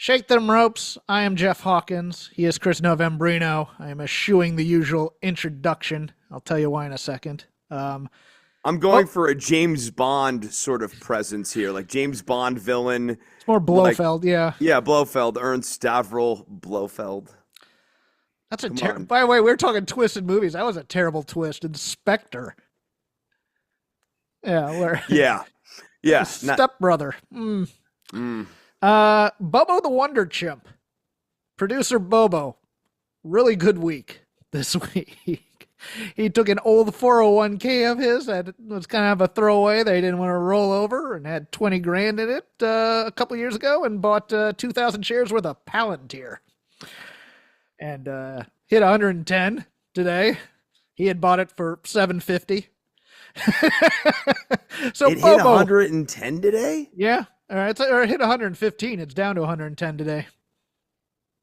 Shake them ropes. I am Jeff Hawkins. He is Chris Novembrino. I am eschewing the usual introduction. I'll tell you why in a second. I'm Oh, going for a James Bond sort of presence here, like James Bond villain, it's more like Blofeld. Yeah, yeah, Blofeld, Ernst Stavro Blofeld. that's a Come terrible. on. By the way, we're talking twisted movies. That was a terrible twist. Inspector. Yeah, where Yeah, yeah, not. stepbrother. Mm. Bobo the Wonder Chimp. Producer Bobo. Really good week this week. He took an old 401k of his that was kind of a throwaway that he didn't want to roll over and had 20 grand in it a couple years ago and bought 2,000 shares worth of Palantir and hit 110 today. He had bought it for 750. So It hit Bobo, 110 today? yeah, all right, or it hit 115. It's down to 110 today.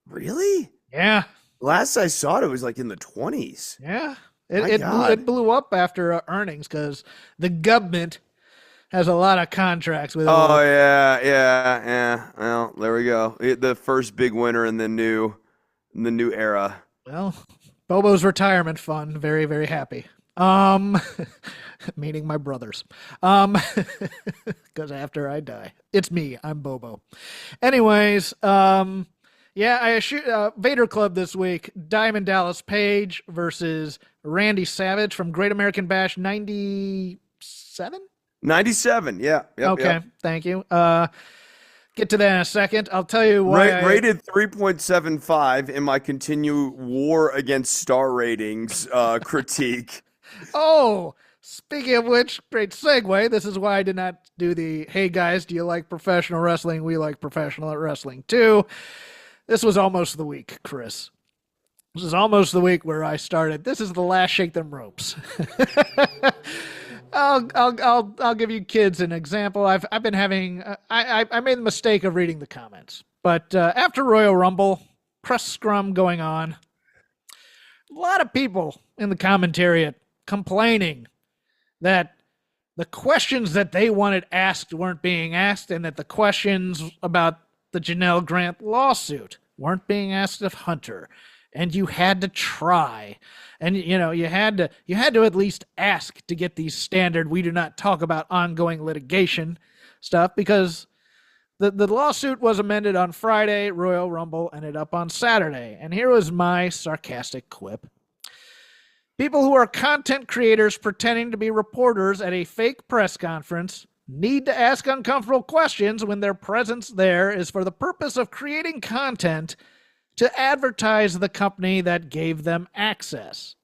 Really? Yeah, Last I saw it, it was like in the 20s. yeah. My It God. blew up after earnings because the government has a lot of contracts with Oh old. yeah, yeah, yeah. Well, there we go. The first big winner in the new era. Well, Bobo's retirement fund. Very, very happy. Um, meaning my brothers. Because after I die, it's me. I'm Bobo. Anyways, yeah, I shoot Vader Club this week. Diamond Dallas Page versus Randy Savage from Great American Bash '97. 97. Yeah, yep, Okay, yep. thank you. Get to that in a second. I'll tell you why. Rated 3.75 in my continue war against star ratings critique. Oh, speaking of which, great segue. This is why I did not do the "Hey guys, do you like professional wrestling? We like professional wrestling too." This was almost the week, Chris. This is almost the week where I started. This is the last shake them ropes. I'll give you kids an example. I've been having I made the mistake of reading the comments, but after Royal Rumble, press scrum going on, a lot of people in the commentary complaining that the questions that they wanted asked weren't being asked, and that the questions about the Janelle Grant lawsuit weren't being asked of Hunter, and you had to try, and you had to at least ask to get these standard. We do not talk about ongoing litigation stuff because the lawsuit was amended on Friday. Royal Rumble ended up on Saturday, and here was my sarcastic quip. People who are content creators pretending to be reporters at a fake press conference need to ask uncomfortable questions when their presence there is for the purpose of creating content to advertise the company that gave them access.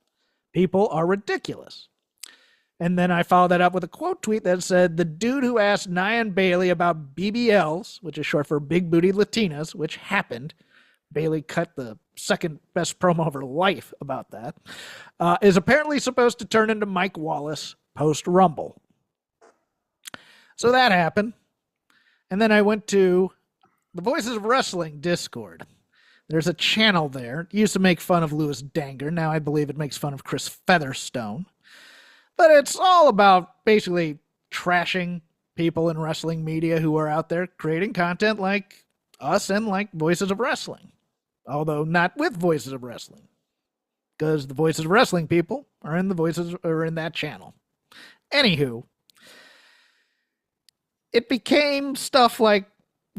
People are ridiculous. And then I followed that up with a quote tweet that said, the dude who asked Nia Bailey about BBLs, which is short for big booty Latinas, which happened. Bailey cut the second best promo of her life about that, is apparently supposed to turn into Mike Wallace post Rumble. So that happened. And then I went to the Voices of Wrestling Discord. There's a channel there. It used to make fun of Louis Danger. Now I believe it makes fun of Chris Featherstone. But it's all about basically trashing people in wrestling media who are out there creating content like us and like Voices of Wrestling. Although not with Voices of Wrestling. Because the Voices of Wrestling people are in that channel. Anywho, it became stuff like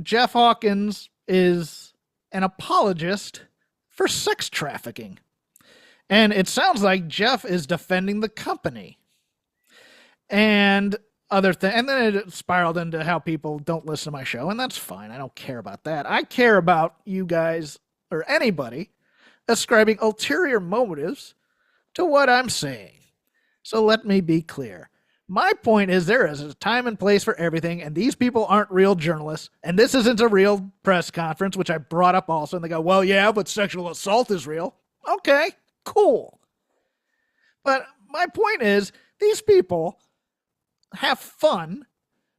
Jeff Hawkins is an apologist for sex trafficking. And it sounds like Jeff is defending the company. And and then it spiraled into how people don't listen to my show, and that's fine. I don't care about that. I care about you guys or anybody ascribing ulterior motives to what I'm saying. So let me be clear. My point is there is a time and place for everything, and these people aren't real journalists, and this isn't a real press conference, which I brought up also, and they go, well, yeah, but sexual assault is real. Okay, cool. But my point is these people have fun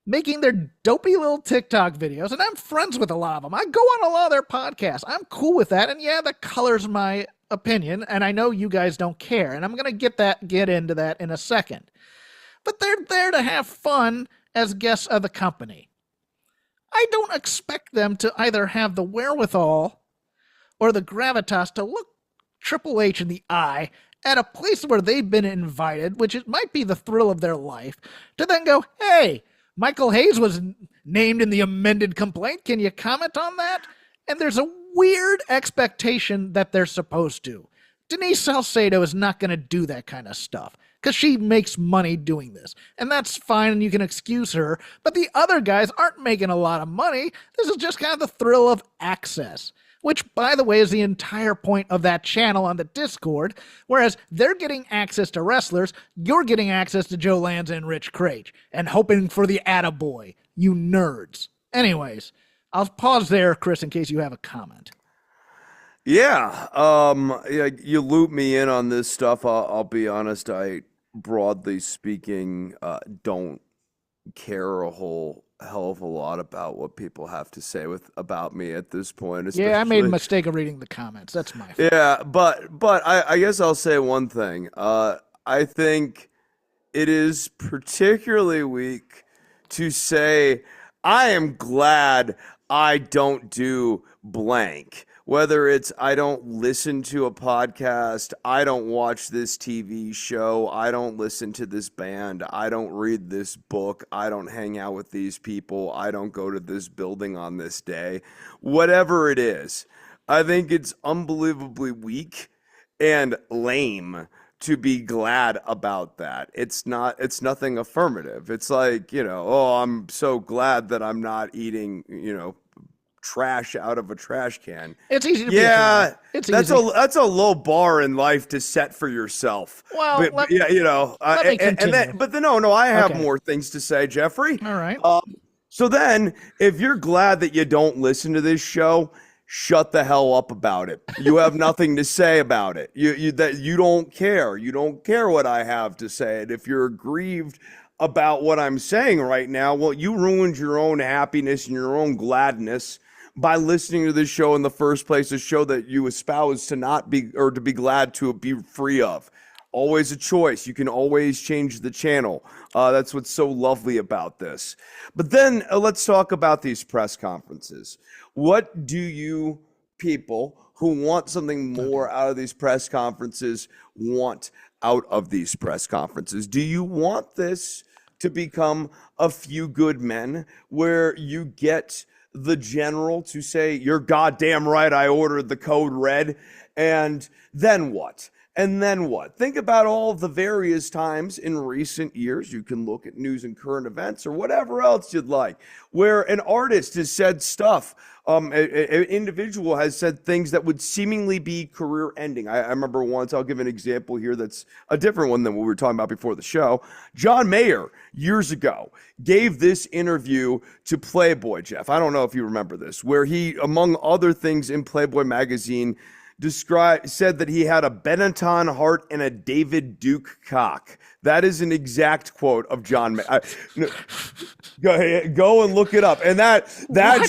making their dopey little TikTok videos, and I'm friends with a lot of them. I go on a lot of their podcasts. I'm cool with that, and yeah, that colors my opinion, and I know you guys don't care, and I'm going to get into that in a second. But they're there to have fun as guests of the company. I don't expect them to either have the wherewithal or the gravitas to look Triple H in the eye at a place where they've been invited, which it might be the thrill of their life, to then go, hey, Michael Hayes was named in the amended complaint. Can you comment on that? And there's a weird expectation that they're supposed to. Denise Salcedo is not going to do that kind of stuff because she makes money doing this. And that's fine and you can excuse her. But the other guys aren't making a lot of money. This is just kind of the thrill of access, which, by the way, is the entire point of that channel on the Discord. Whereas they're getting access to wrestlers, you're getting access to Joe Lanza and Rich Kraetsch and hoping for the attaboy, you nerds. Anyways, I'll pause there, Chris, in case you have a comment. Yeah, you loop me in on this stuff. I'll be honest. I, broadly speaking, don't care a whole hell of a lot about what people have to say about me at this point. Yeah, I made a mistake of reading the comments. That's my fault. Yeah, but I guess I'll say one thing. I think it is particularly weak to say I am glad I don't do blank. Whether it's I don't listen to a podcast, I don't watch this TV show, I don't listen to this band, I don't read this book, I don't hang out with these people, I don't go to this building on this day. Whatever it is, I think it's unbelievably weak and lame to be glad about that. It's nothing affirmative. It's like, oh, I'm so glad that I'm not eating, trash out of a trash can. It's easy to be it's that's easy. That's a low bar in life to set for yourself. Well, but me continue. But then no, I have more things to say, Jeffrey. All right. So then, if you're glad that you don't listen to this show, shut the hell up about it. You have nothing to say about it. You don't care. You don't care what I have to say. And if you're aggrieved about what I'm saying right now, well, you ruined your own happiness and your own gladness by listening to this show in the first place, a show that you espouse to not be, or to be glad to be free of. Always a choice. You can always change the channel. That's what's so lovely about this. But then let's talk about these press conferences. What do you people who want something more out of these press conferences want out of these press conferences? Do you want this to become a few good men where you get the general to say, you're goddamn right, I ordered the code red, and then what? And then what? Think about all the various times in recent years, you can look at news and current events or whatever else you'd like, where an artist has said stuff, an individual has said things that would seemingly be career ending. I remember once, I'll give an example here that's a different one than what we were talking about before the show. John Mayer, years ago, gave this interview to Playboy, Jeff. I don't know if you remember this, where he, among other things in Playboy magazine, said that he had a Benetton heart and a David Duke cock. That is an exact quote of John Mayer. Go and look it up. And that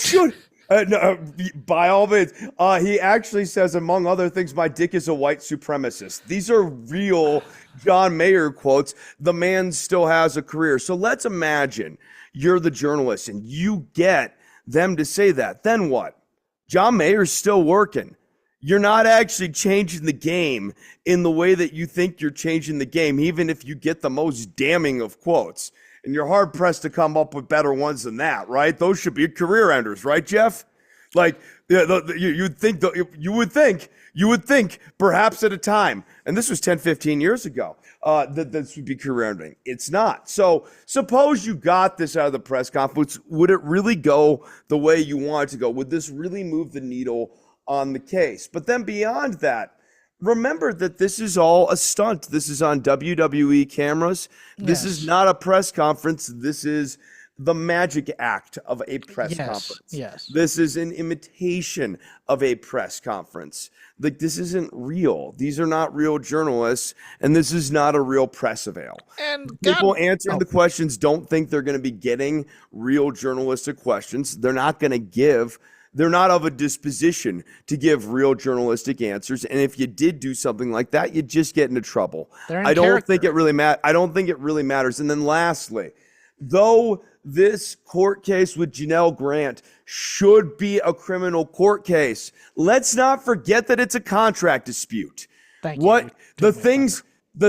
should... no, by all means, he actually says, among other things, my dick is a white supremacist. These are real John Mayer quotes. The man still has a career. So let's imagine you're the journalist and you get them to say that. Then what? John Mayer's still working. You're not actually changing the game in the way that you think you're changing the game, even if you get the most damning of quotes. And you're hard pressed to come up with better ones than that, right? Those should be career enders, right, Jeff? Like you would think perhaps at a time, and this was 10, 15 years ago, that this would be career ending. It's not. So suppose you got this out of the press conference. Would it really go the way you want it to go? Would this really move the needle on the case? But then beyond that, remember that this is all a stunt. This is on WWE cameras. This is not a press conference. This is the magic act of a press conference. Yes. This is an imitation of a press conference. Like, this isn't real. These are not real journalists, and this is not a real press avail. And people answering the questions don't think they're going to be getting real journalistic questions. They're not going to give. They're not of a disposition to give real journalistic answers. And if you did do something like that, you just get into trouble. I don't think it really matters. And then lastly, though this court case with Janelle Grant should be a criminal court case. Let's not forget that it's a contract dispute. Thank What you. the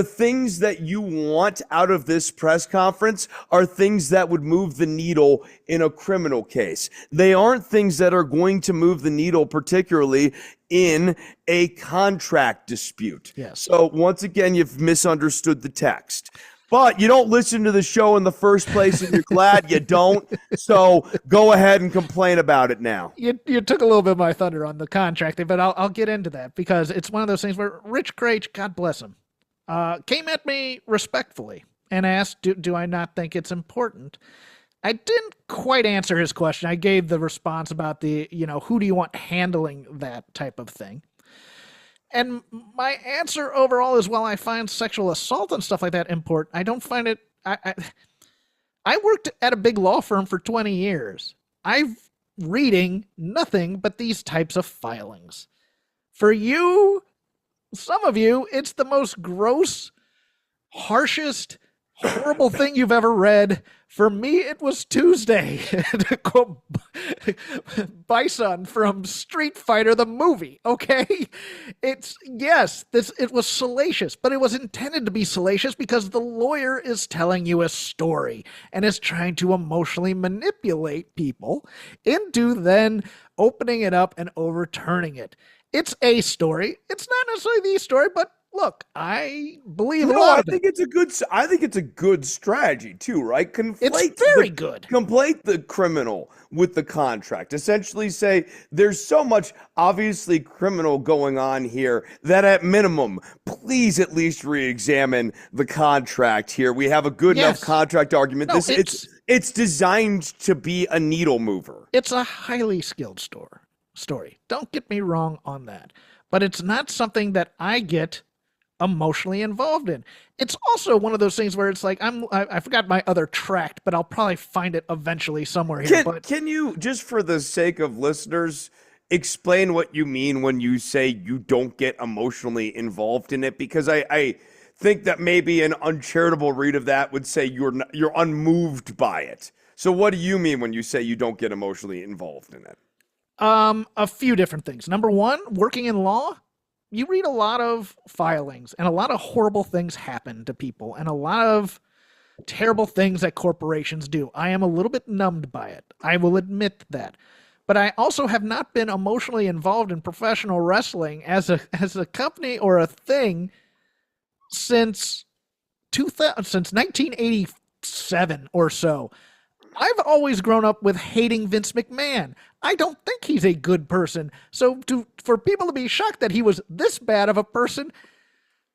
things that you want out of this press conference are things that would move the needle in a criminal case. They aren't things that are going to move the needle, particularly in a contract dispute. Yes. So once again, you've misunderstood the text. But you don't listen to the show in the first place, and you're glad you don't. So go ahead and complain about it now. You took a little bit of my thunder on the contract thing, but I'll get into that because it's one of those things where Rich Kraetsch, God bless him, came at me respectfully and asked, do I not think it's important? I didn't quite answer his question. I gave the response about who do you want handling that type of thing? And my answer overall is, while I find sexual assault and stuff like that important, I don't find it. I worked at a big law firm for 20 years. I've reading nothing but these types of filings. For you, some of you, it's the most gross, harshest, horrible thing you've ever read. For me, it was Tuesday, to quote Bison from Street Fighter, the movie, okay? It was salacious, but it was intended to be salacious because the lawyer is telling you a story and is trying to emotionally manipulate people into then opening it up and overturning it. It's a story. It's not necessarily the story, but look, I believe I think it's a good strategy too, right? It's very good. Conflate the criminal with the contract. Essentially say there's so much obviously criminal going on here that at minimum, please at least re-examine the contract here. We have a good enough contract argument. No, it's designed to be a needle mover. It's a highly skilled story. Don't get me wrong on that. But it's not something that I get emotionally involved in. It's also one of those things where it's like I forgot my other tract, but I'll probably find it eventually somewhere here. Can you, just for the sake of listeners, explain what you mean when you say you don't get emotionally involved in it? Because I think that maybe an uncharitable read of that would say you're unmoved by it. So what do you mean when you say you don't get emotionally involved in it? A few different things. Number one, working in law, you read a lot of filings and a lot of horrible things happen to people and a lot of terrible things that corporations do. I am a little bit numbed by it. I will admit that. But I also have not been emotionally involved in professional wrestling as a company or a thing since 1987 or so. I've always grown up with hating Vince McMahon. I don't think he's a good person. So for people to be shocked that he was this bad of a person,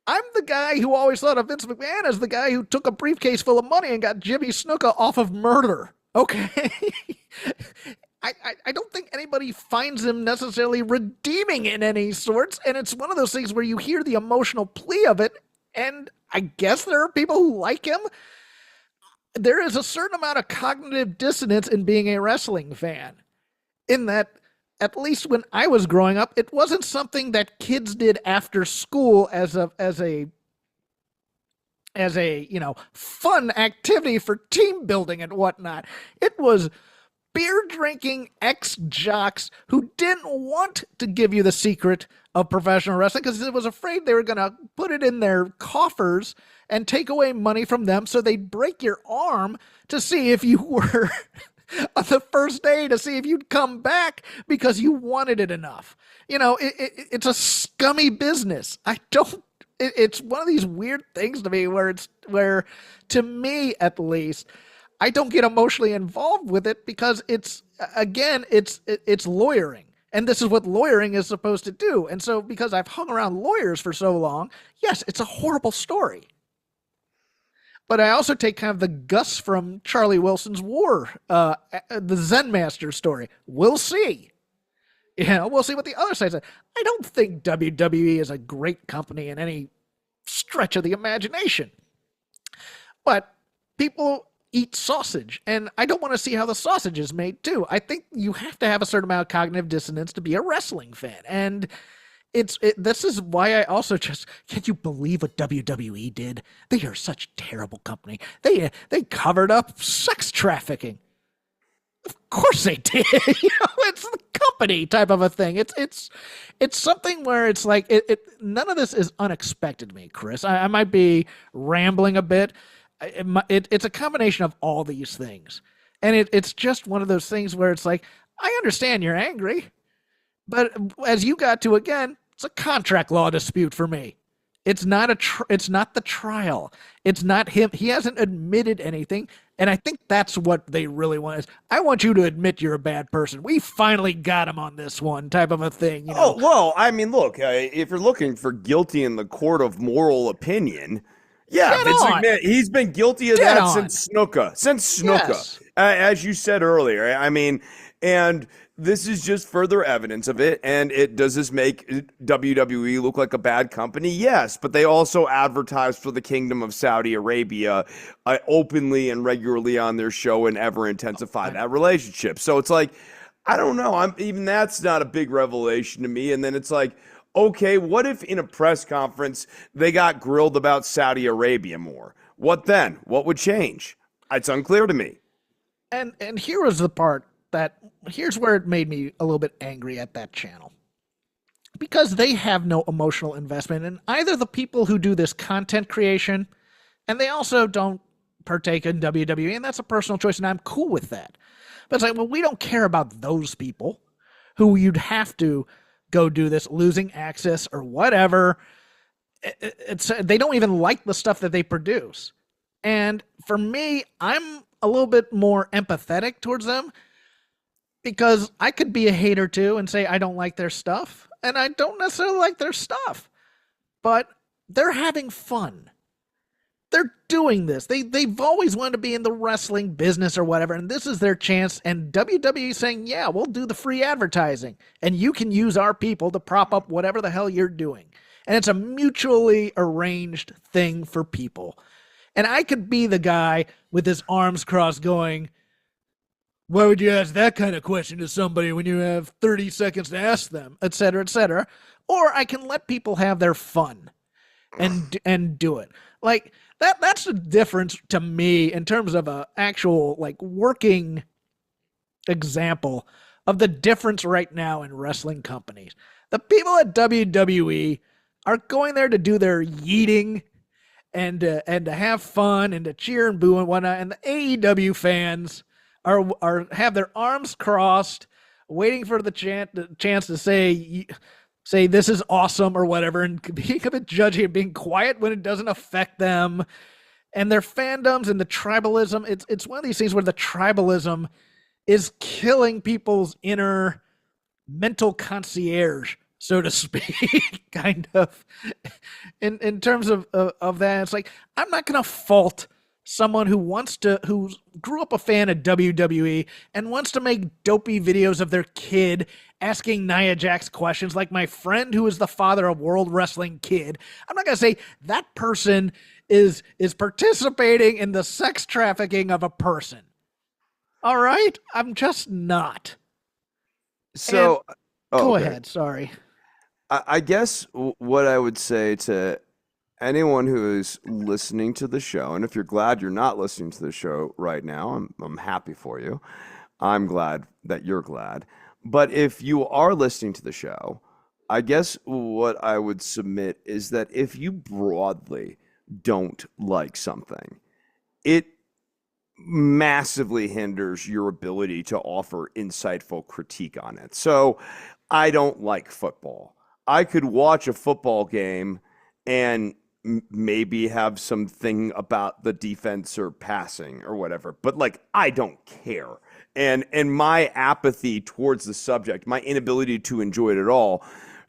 I'm the guy who always thought of Vince McMahon as the guy who took a briefcase full of money and got Jimmy Snuka off of murder. Okay? I don't think anybody finds him necessarily redeeming in any sorts, and it's one of those things where you hear the emotional plea of it, and I guess there are people who like him. There is a certain amount of cognitive dissonance in being a wrestling fan, in that, at least when I was growing up, it wasn't something that kids did after school as a fun activity for team building and whatnot. It was beer drinking ex-jocks who didn't want to give you the secret of professional wrestling because it was afraid they were going to put it in their coffers and take away money from them, so they'd break your arm to see if you were on the first day, to see if you'd come back because you wanted it enough. It's a scummy business. It's one of these weird things to me where to me at least, I don't get emotionally involved with it because it's lawyering. And this is what lawyering is supposed to do. And so because I've hung around lawyers for so long, yes, it's a horrible story. But I also take kind of the Gus from Charlie Wilson's War, the Zen Master story. We'll see. We'll see what the other side says. I don't think WWE is a great company in any stretch of the imagination. But people eat sausage, and I don't want to see how the sausage is made too. I think you have to have a certain amount of cognitive dissonance to be a wrestling fan. And this is why I also just can't you believe what WWE did? They are such a terrible company. They covered up sex trafficking. Of course they did. It's the company type of a thing. It's something where it's like none of this is unexpected to me, Chris. I might be rambling a bit. It's a combination of all these things, and it's just one of those things where it's like I understand you're angry, but as you got to again, it's a contract law dispute for me. It's not it's not the trial. It's not him. He hasn't admitted anything. And I think that's what they really want is I want you to admit you're a bad person. We finally got him on this one type of a thing. You know? Oh, well, I mean, look, if you're looking for guilty in the court of moral opinion, yeah, Vince McMahon, he's been guilty of that since Snuka. Yes. As you said earlier. I mean, and this is just further evidence of it. And does this make WWE look like a bad company? Yes, but they also advertise for the Kingdom of Saudi Arabia openly and regularly on their show and ever intensify that relationship. So it's like, I don't know. Even that's not a big revelation to me. And then it's like, okay, what if in a press conference they got grilled about Saudi Arabia more? What then? What would change? It's unclear to me. And here was the part here's where it made me a little bit angry at that channel. Because they have no emotional investment in either the people who do this content creation, and they also don't partake in WWE, and that's a personal choice, and I'm cool with that. But it's like, well, we don't care about those people who you'd have to go do this, losing access or whatever. They don't even like the stuff that they produce. And for me, I'm a little bit more empathetic towards them because I could be a hater too and say I don't like their stuff, and I don't necessarily like their stuff, but they're having fun. They're doing this. They've always wanted to be in the wrestling business or whatever, and this is their chance. And WWE is saying, yeah, we'll do the free advertising, and you can use our people to prop up whatever the hell you're doing. And it's a mutually arranged thing for people. And I could be the guy with his arms crossed going, why would you ask that kind of question to somebody when you have 30 seconds to ask them, et cetera, et cetera. Or I can let people have their fun and do it. Like, that's the difference to me in terms of a actual, like, working example of the difference right now in wrestling companies. The people at WWE are going there to do their yeeting and to have fun and to cheer and boo and whatnot. And the AEW fans are have their arms crossed, waiting for the chance to say this is awesome or whatever, and being a bit judgy and being quiet when it doesn't affect them. And their fandoms and the tribalism, it's one of these things where the tribalism is killing people's inner mental concierge, so to speak, kind of. In terms of that, it's like, I'm not going to fault someone who grew up a fan of WWE and wants to make dopey videos of their kid asking Nia Jax questions, like my friend who is the father of World Wrestling Kid. I'm not going to say that person is participating in the sex trafficking of a person. All right? I'm just not. So, go ahead. Sorry. I guess what I would say to anyone who is listening to the show, and if you're glad you're not listening to the show right now, I'm happy for you. I'm glad that you're glad. But if you are listening to the show, I guess what I would submit is that if you broadly don't like something, it massively hinders your ability to offer insightful critique on it. So I don't like football. I could watch a football game and maybe have something about the defense or passing or whatever, but like, I don't care. And my apathy towards the subject, my inability to enjoy it at all,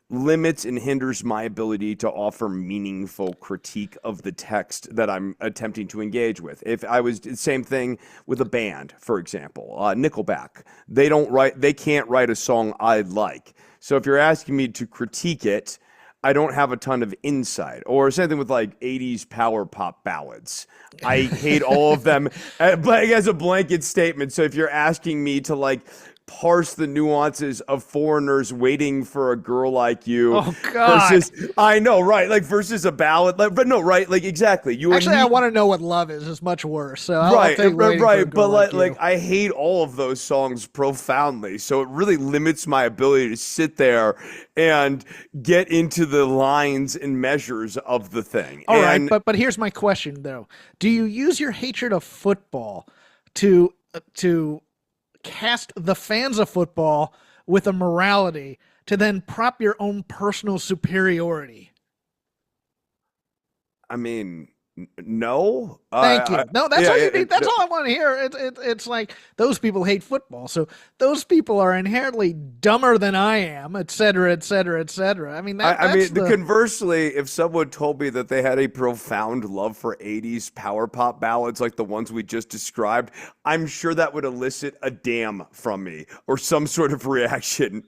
limits and hinders my ability to offer meaningful critique of the text that I'm attempting to engage with. If I was same thing with a band, for example, Nickelback, they can't write a song I like. So if you're asking me to critique it, I don't have a ton of insight. Or same thing with like 80s power pop ballads. I hate all of them, but as a blanket statement. So if you're asking me to like parse the nuances of foreigners waiting for a girl like you Oh God! versus I know, right? Like versus a ballad, like, but no, right? Like exactly. You Actually, and I me, want to know what love is. Is much worse. So I'll right, take Waiting for a right. Girl But like, you. like I hate all of those songs profoundly. So it really limits my ability to sit there and get into the lines and measures of the thing. All right, And but here's my question though: do you use your hatred of football to cast the fans of football with a morality to then prop your own personal superiority? I mean, no. Thank you. No, that's Yeah, all you yeah, need. That's all I want to hear. It's like those people hate football, so those people are inherently dumber than I am, et cetera, et cetera, et cetera. I mean, that's the conversely, if someone told me that they had a profound love for 80s power pop ballads like the ones we just described, I'm sure that would elicit a damn from me or some sort of reaction.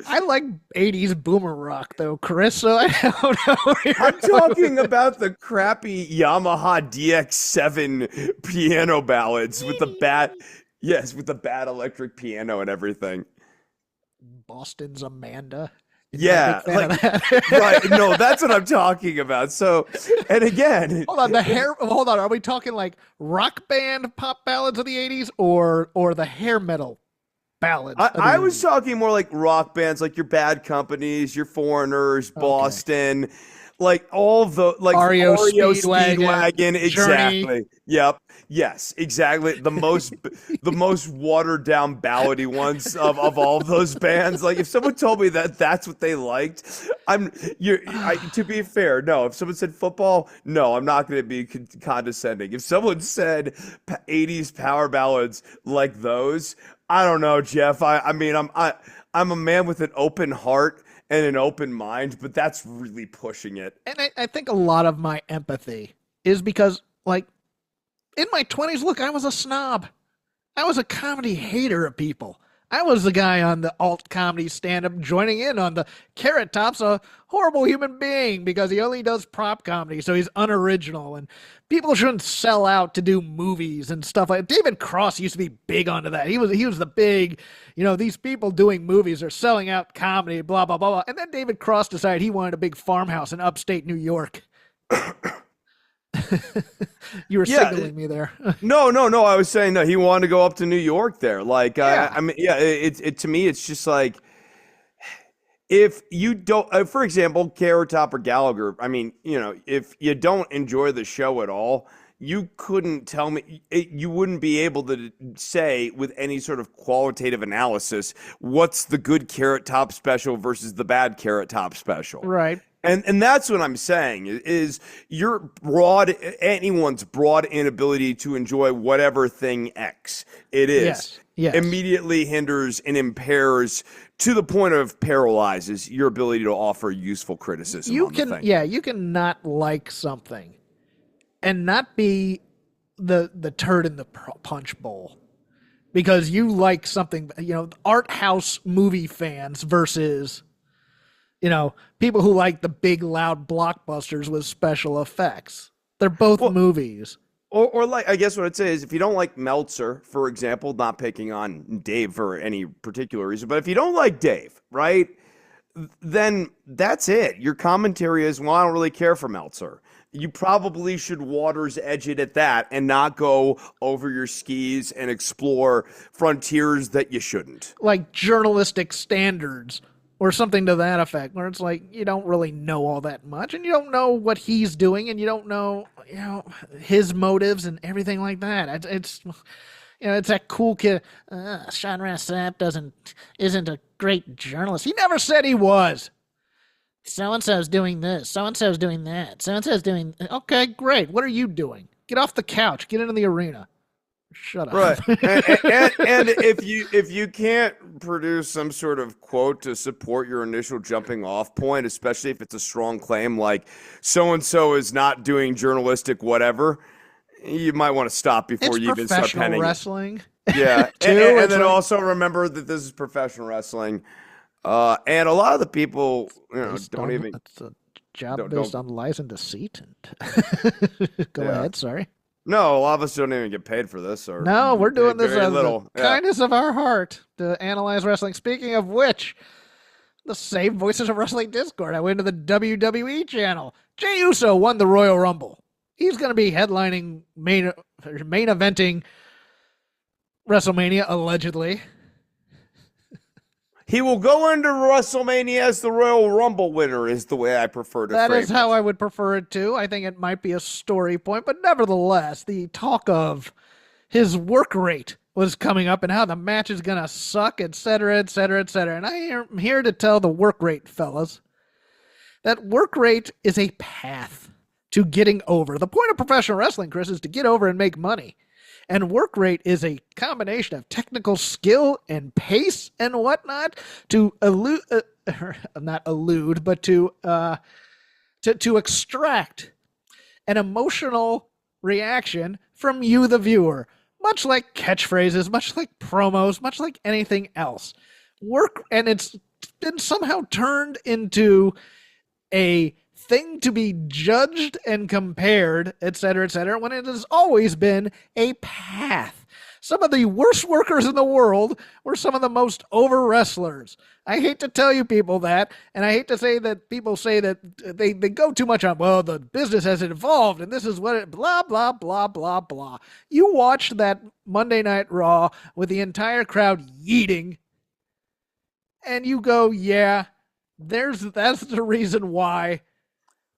I like '80s boomer rock though, Chris. So I don't know. Where you're I'm going with talking about the crappy Yamaha DX7 piano ballads with the bad, yes, with the bad electric piano and everything. Boston's Amanda. You're not a Yeah, big fan like of that. right. No, that's what I'm talking about. So, and again, Hold on, the hair. Hold on, are we talking like rock band pop ballads of the '80s or the hair metal ballads? Of the I was 80s? talking more like rock bands, like your Bad Companies, your Foreigners, Okay. Boston, like all the like REO Speedwagon, Journey. exactly. Yep. Yes, exactly. The most watered down ballady ones of all of those bands. Like if someone told me that that's what they liked, to be fair, no. If someone said football, no, I'm not going to be condescending. If someone said 80s power ballads like those, I don't know, Jeff. I mean, I'm a man with an open heart and an open mind, but that's really pushing it. And I think a lot of my empathy is because, like, in my 20s, look, I was a snob. I was a comedy hater of people. I was the guy on the alt comedy stand up joining in on the Carrot Top's a horrible human being because he only does prop comedy, so he's unoriginal. And people shouldn't sell out to do movies and stuff like that. David Cross used to be big onto that. He was the big, these people doing movies are selling out comedy, blah, blah, blah, blah. And then David Cross decided he wanted a big farmhouse in upstate New York. You were Yeah. signaling me there. No, no, no. I was saying no. He wanted to go up to New York there. Like, Yeah. I mean, yeah. It to me, it's just like if you don't, for example, Carrot Top or Gallagher. I mean, if you don't enjoy the show at all, you couldn't tell me. You wouldn't be able to say with any sort of qualitative analysis what's the good Carrot Top special versus the bad Carrot Top special. Right. And that's what I'm saying is anyone's broad inability to enjoy whatever thing X it is Yes. Yes. immediately hinders and impairs to the point of paralyzes your ability to offer useful criticism You on the can, thing. yeah, you can not like something and not be the turd in the punch bowl because you like something, art house movie fans versus, people who like the big loud blockbusters with special effects. They're both Well, movies. Or like, I guess what I'd say is if you don't like Meltzer, for example, not picking on Dave for any particular reason, but if you don't like Dave, right, then that's it. Your commentary is, well, I don't really care for Meltzer. You probably should water's edge it at that and not go over your skis and explore frontiers that you shouldn't. Like journalistic standards or something to that effect, where it's like you don't really know all that much and you don't know what he's doing and you don't know, his motives and everything like that. It's it's that cool kid. Sean Rassap isn't a great journalist. He never said he was. So and so's doing this. So and so's doing that. So and so's doing. Okay, great. What are you doing? Get off the couch. Get into the arena. Shut up. Right. And if you can't produce some sort of quote to support your initial jumping off point, especially if it's a strong claim like so and so is not doing journalistic whatever, you might want to stop before It's you even start professional penning. wrestling. Yeah. Too, And it's then like- also remember that this is professional wrestling. And a lot of the people, Based don't on- even It's a job don't- based don't- on lies and deceit. And go Yeah. ahead. Sorry. No, a lot of us don't even get paid for this, or No, we're doing this very out of the little. Yeah. kindness of our heart to analyze wrestling. Speaking of which, the same Voices of Wrestling Discord. I went to the WWE channel. Jey Uso won the Royal Rumble. He's going to be headlining main eventing WrestleMania, allegedly. He will go into WrestleMania as the Royal Rumble winner, is the way I prefer to That frame is how it. I would prefer it too. I think it might be a story point, but nevertheless, the talk of his work rate was coming up and how the match is going to suck, etc., etc., etc. And I am here to tell the work rate, fellas, that work rate is a path to getting over. The point of professional wrestling, Chris, is to get over and make money. And work rate is a combination of technical skill and pace and whatnot to not elude, but to extract an emotional reaction from you, the viewer. Much like catchphrases, much like promos, much like anything else. And it's been somehow turned into a thing to be judged and compared, etc., when it has always been a path. Some of the worst workers in the world were some of the most over wrestlers. I hate to tell you people that, and I hate to say that people say that they go too much on, well, the business has evolved, and this is what it, blah, blah, blah, blah, blah. You watched that Monday Night Raw with the entire crowd yeeting, and you go, yeah, that's the reason why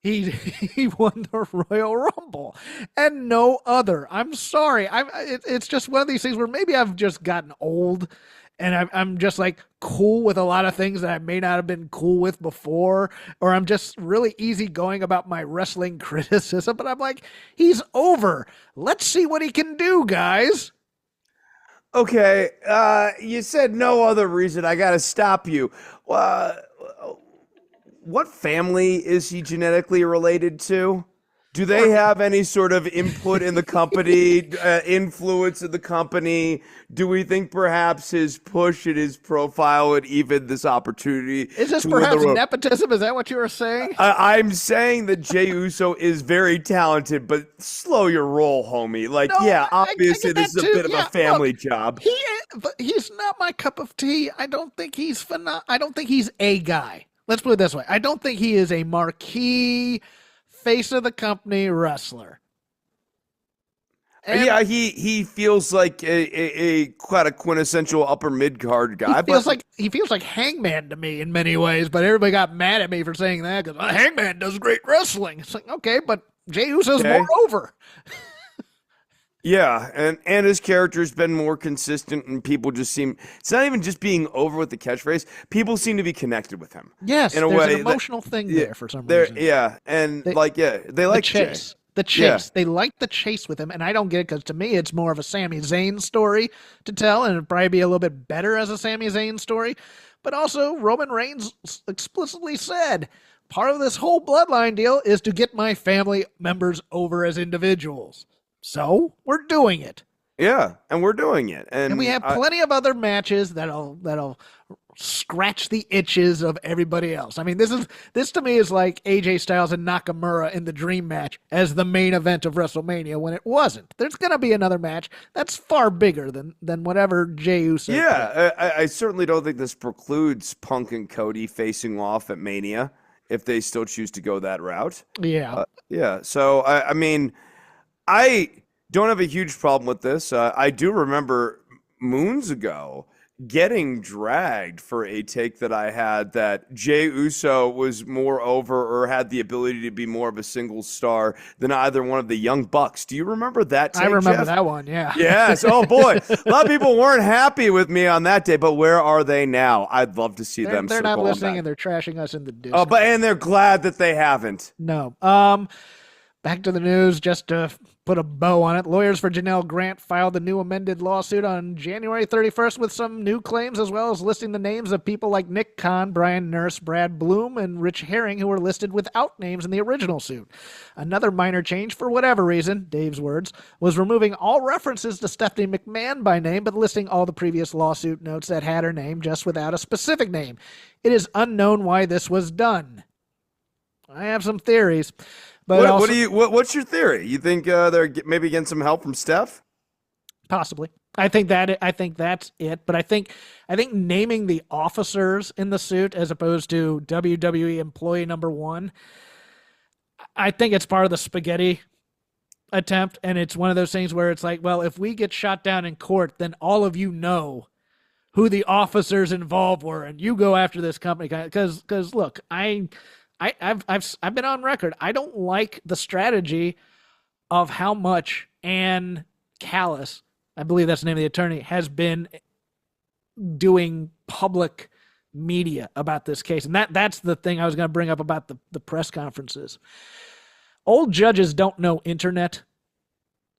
he won the Royal Rumble and no other. I'm sorry. It's just one of these things where maybe I've just gotten old and I'm just like cool with a lot of things that I may not have been cool with before, or I'm just really easygoing about my wrestling criticism. But I'm like, he's over. Let's see what he can do, guys. Okay, you said no other reason. I got to stop you. What family is he genetically related to? Do they have any sort of input in the company, influence in the company? Do we think perhaps his push and his profile would even this opportunity? Is this perhaps nepotism? Is that what you were saying? I'm saying that Jey Uso is very talented, but slow your roll, homie. Like, No, yeah, I obviously get this that is a too. bit of Yeah, a family look, job. But he's not my cup of tea. I don't think he's I don't think he's a guy. Let's put it this way. I don't think he is a marquee face of the company wrestler. And yeah, he feels like a quite a quintessential upper mid card guy. he feels like Hangman to me in many ways, but everybody got mad at me for saying that because Hangman does great wrestling. It's like, okay, but Jey Uso's more over. Yeah, and his character's been more consistent, and people just seem. It's not even just being over with the catchphrase. People seem to be connected with him. Yes, in a there's way an emotional thing there for some there, reason. yeah, and they like chase. Jay. The chase. Yeah. They like the chase with him, and I don't get it because to me it's more of a Sami Zayn story to tell, and it'd probably be a little bit better as a Sami Zayn story. But also, Roman Reigns explicitly said part of this whole bloodline deal is to get my family members over as individuals. So we're doing it. Yeah, and we're doing it, and we have plenty of other matches that'll scratch the itches of everybody else. I mean, this to me is like AJ Styles and Nakamura in the Dream match as the main event of WrestleMania when it wasn't. There's gonna be another match that's far bigger than whatever Jey Uso. Yeah, I certainly don't think this precludes Punk and Cody facing off at Mania if they still choose to go that route. Yeah, yeah. So I mean, I don't have a huge problem with this. I do remember moons ago getting dragged for a take that I had that Jey Uso was more over or had the ability to be more of a single star than either one of the Young Bucks. Do you remember that take, I remember Jeff? that one, yeah. Yes. Oh, boy. A lot of people weren't happy with me on that day, but where are they now? I'd love to see them. They're not listening, back. and they're trashing us in the Discord. Oh, and they're glad that they haven't. No. Back to the news, just to put a bow on it. Lawyers for Janelle Grant filed a new amended lawsuit on January 31st with some new claims, as well as listing the names of people like Nick Khan, Brian Nurse, Brad Bloom, and Rich Herring, who were listed without names in the original suit. Another minor change, for whatever reason, Dave's words, was removing all references to Stephanie McMahon by name, but listing all the previous lawsuit notes that had her name just without a specific name. It is unknown why this was done. I have some theories. But also, what's your theory? You think maybe getting some help from Steph? possibly. I think that's it. But I think naming the officers in the suit as opposed to WWE employee number one, I think it's part of the spaghetti attempt, and it's one of those things where it's like, well, if we get shot down in court, then all of you know who the officers involved were, and you go after this company because look, I've been on record. I don't like the strategy of how much Ann Callis, I believe that's the name of the attorney, has been doing public media about this case. And that's the thing I was going to bring up about the press conferences. Old judges don't know internet.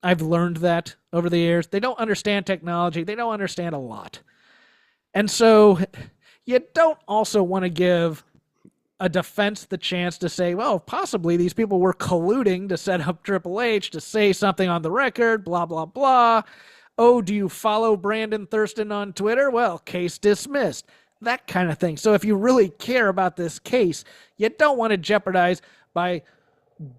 I've learned that over the years. They don't understand technology. They don't understand a lot. And so you don't also want to give a defense the chance to say, well, possibly these people were colluding to set up Triple H to say something on the record, blah, blah, blah. Oh, do you follow Brandon Thurston on Twitter? Well, case dismissed. That kind of thing. So if you really care about this case, you don't want to jeopardize by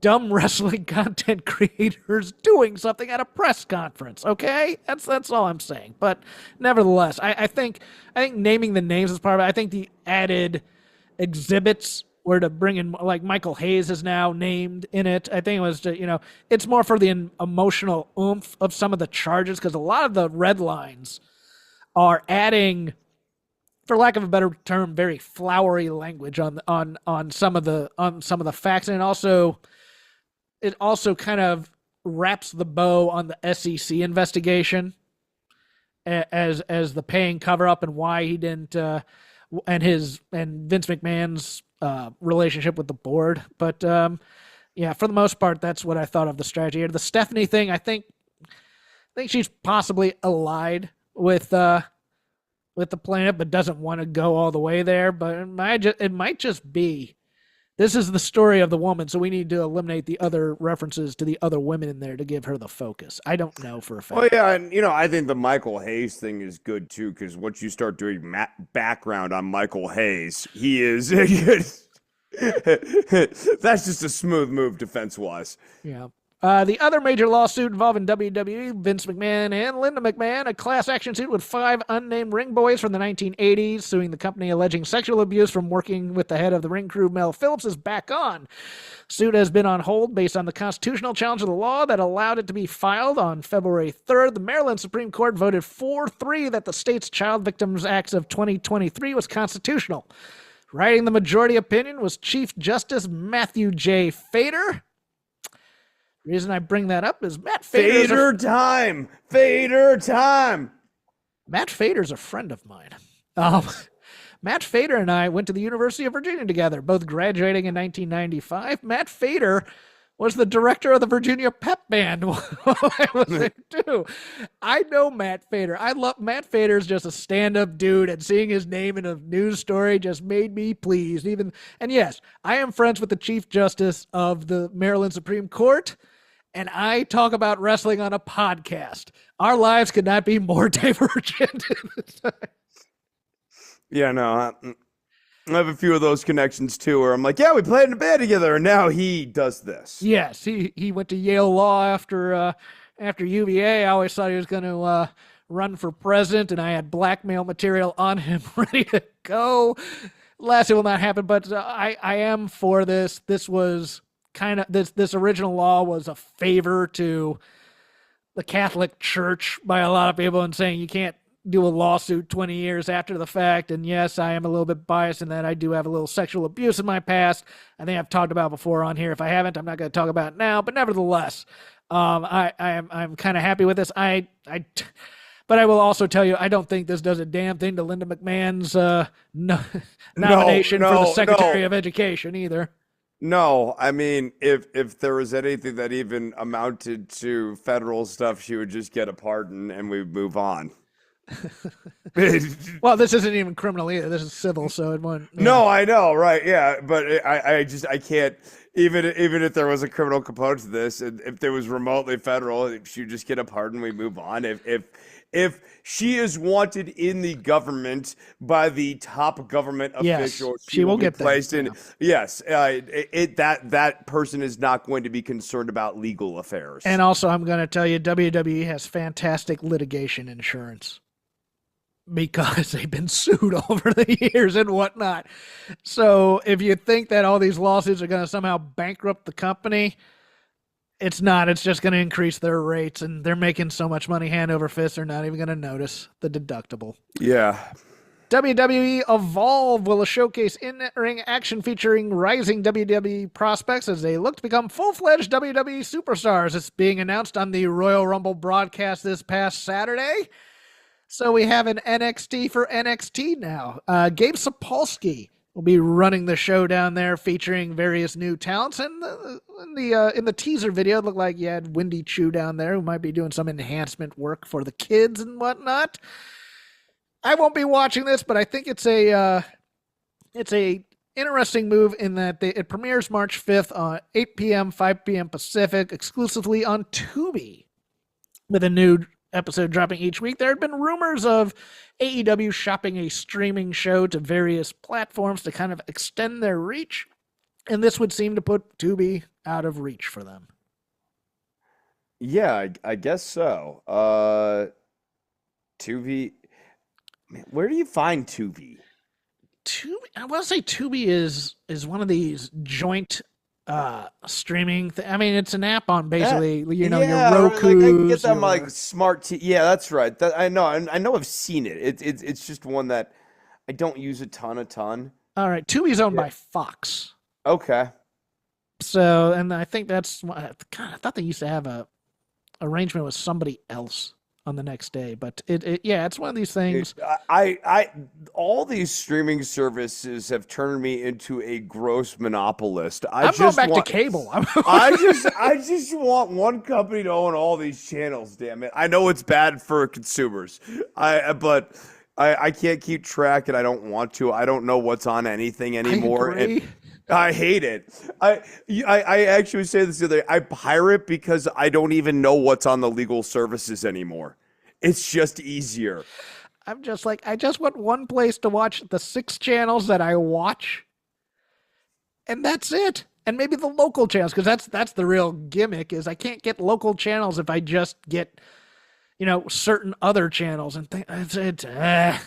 dumb wrestling content creators doing something at a press conference. Okay, that's all I'm saying. But nevertheless, I think naming the names is part of it. I think the added exhibits were to bring in, like Michael Hayes is now named in it. I think it was to, it's more for the emotional oomph of some of the charges, because a lot of the red lines are adding, for lack of a better term, very flowery language on some of the facts, and it also kind of wraps the bow on the SEC investigation as the paying cover up and why he didn't and Vince McMahon's relationship with the board. But yeah, for the most part, that's what I thought of the strategy here. The Stephanie thing, I think she's possibly allied with the plaintiff, but doesn't want to go all the way there. But it might just be, this is the story of the woman, so we need to eliminate the other references to the other women in there to give her the focus. I don't know for a fact. Oh yeah, and I think the Michael Hayes thing is good too, because once you start doing background on Michael Hayes, he is that's just a smooth move defense-wise. Yeah. The other major lawsuit involving WWE, Vince McMahon and Linda McMahon, a class action suit with 5 unnamed ring boys from the 1980s, suing the company alleging sexual abuse from working with the head of the ring crew, Mel Phillips, is back on. Suit has been on hold based on the constitutional challenge of the law that allowed it to be filed on February 3rd. The Maryland Supreme Court voted 4-3 that the state's Child Victims Act of 2023 was constitutional. Writing the majority opinion was Chief Justice Matthew J. Fader. The reason I bring that up is Matt Fader. Fader time. Matt Fader's a friend of mine. Matt Fader and I went to the University of Virginia together, both graduating in 1995. Matt Fader was the director of the Virginia Pep Band while I was there too. I know Matt Fader. I love Matt Fader's just a stand-up dude, and seeing his name in a news story just made me pleased. And yes, I am friends with the Chief Justice of the Maryland Supreme Court, and I talk about wrestling on a podcast. Our lives could not be more divergent. Yeah, no, I have a few of those connections too, where I'm like, yeah, we played in a band together, and now he does this. Yes, he went to Yale Law after UVA. I always thought he was going to run for president, and I had blackmail material on him ready to go. Last, it will not happen, but I am for this. This was kind of this original law was a favor to the Catholic Church by a lot of people, and saying you can't do a lawsuit 20 years after the fact. And yes, I am a little bit biased in that I do have a little sexual abuse in my past. I think I've talked about before on here. If I haven't, I'm not going to talk about it now, but nevertheless, I'm kind of happy with this. But I will also tell you, I don't think this does a damn thing to Linda McMahon's nomination for the Secretary of Education either. No, I mean, if there was anything that even amounted to federal stuff, she would just get a pardon and we'd move on. Well, this isn't even criminal either. This is civil, so it won't. Yeah. No, I know, right? Yeah, but I can't. Even if there was a criminal component to this, and if there was remotely federal, she'd just get a pardon. We move on. If If she is wanted in the government by the top government Yes, official, she will be get there, placed in. yeah. Yes, that person is not going to be concerned about legal affairs. And also, I'm going to tell you, WWE has fantastic litigation insurance because they've been sued over the years and whatnot. So if you think that all these lawsuits are going to somehow bankrupt the company, it's not. It's just going to increase their rates, and they're making so much money hand over fist, they're not even going to notice the deductible. Yeah. WWE Evolve will showcase in-ring action featuring rising WWE prospects as they look to become full-fledged WWE superstars. It's being announced on the Royal Rumble broadcast this past Saturday. So we have an NXT for NXT now. Gabe Sapolsky will be running the show down there, featuring various new talents. And in the teaser video, it looked like you had Wendy Chu down there, who might be doing some enhancement work for the kids and whatnot. I won't be watching this, but I think it's a interesting move in that it premieres March 5th on 8 p.m., 5 p.m. Pacific, exclusively on Tubi, with a new episode dropping each week. There had been rumors of AEW shopping a streaming show to various platforms to kind of extend their reach, and this would seem to put Tubi out of reach for them. Yeah, I guess so. Tubi. Man, where do you find Tubi? Tubi, I want to say Tubi is one of these joint streaming. I mean, it's an app on basically your Roku. Like I can get them like smart TV. Yeah, that's right. I know. I know. I've seen it. It's just one that I don't use a ton. All right, Tubi's owned by Fox. Okay. So, and I think that's God. I thought they used to have a arrangement with somebody else on the next day, but it's one of these things. I all these streaming services have turned me into a gross monopolist. I'm going back to cable. I just want one company to own all these channels. Damn it! I know it's bad for consumers. But I can't keep track, and I don't want to. I don't know what's on anything anymore. I hate it. I actually say this the other day. I pirate because I don't even know what's on the legal services anymore. It's just easier. I'm just like, I just want one place to watch the 6 channels that I watch, and that's it. And maybe the local channels, because that's the real gimmick, is I can't get local channels if I just get, certain other channels. And Yeah.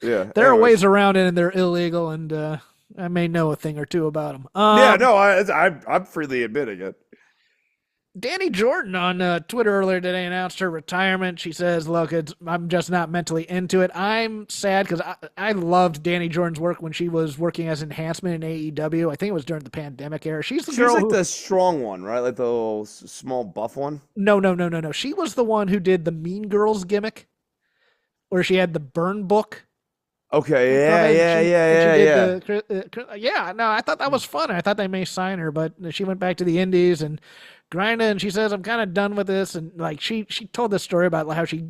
There are ways around it, and they're illegal, and I may know a thing or two about them. I'm freely admitting it. Danny Jordan on Twitter earlier today announced her retirement. She says, look, I'm just not mentally into it. I'm sad because I loved Danny Jordan's work when she was working as enhancement in AEW. I think it was during the pandemic era. She's the strong one, right? Like the little small buff one? No. She was the one who did the Mean Girls gimmick where she had the burn book. Okay, yeah. No, I thought that was fun. I thought they may sign her, but she went back to the Indies and grinded, and she says, I'm kind of done with this. And like she told this story about how she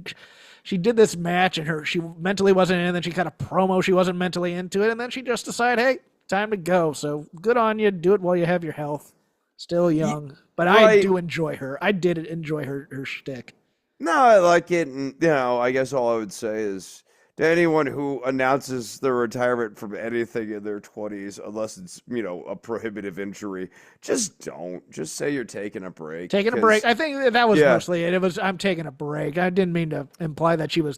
did this match and she mentally wasn't in, and then she cut a promo, she wasn't mentally into it, and then she just decided, hey, time to go. So good on you. Do it while you have your health. Still young. But I do enjoy her. I did enjoy her shtick. No, I like it, and I guess all I would say is to anyone who announces their retirement from anything in their 20s, unless it's, a prohibitive injury, just don't. Just say you're taking a break. Taking a break. I think that was mostly it. It was, I'm taking a break. I didn't mean to imply that she was.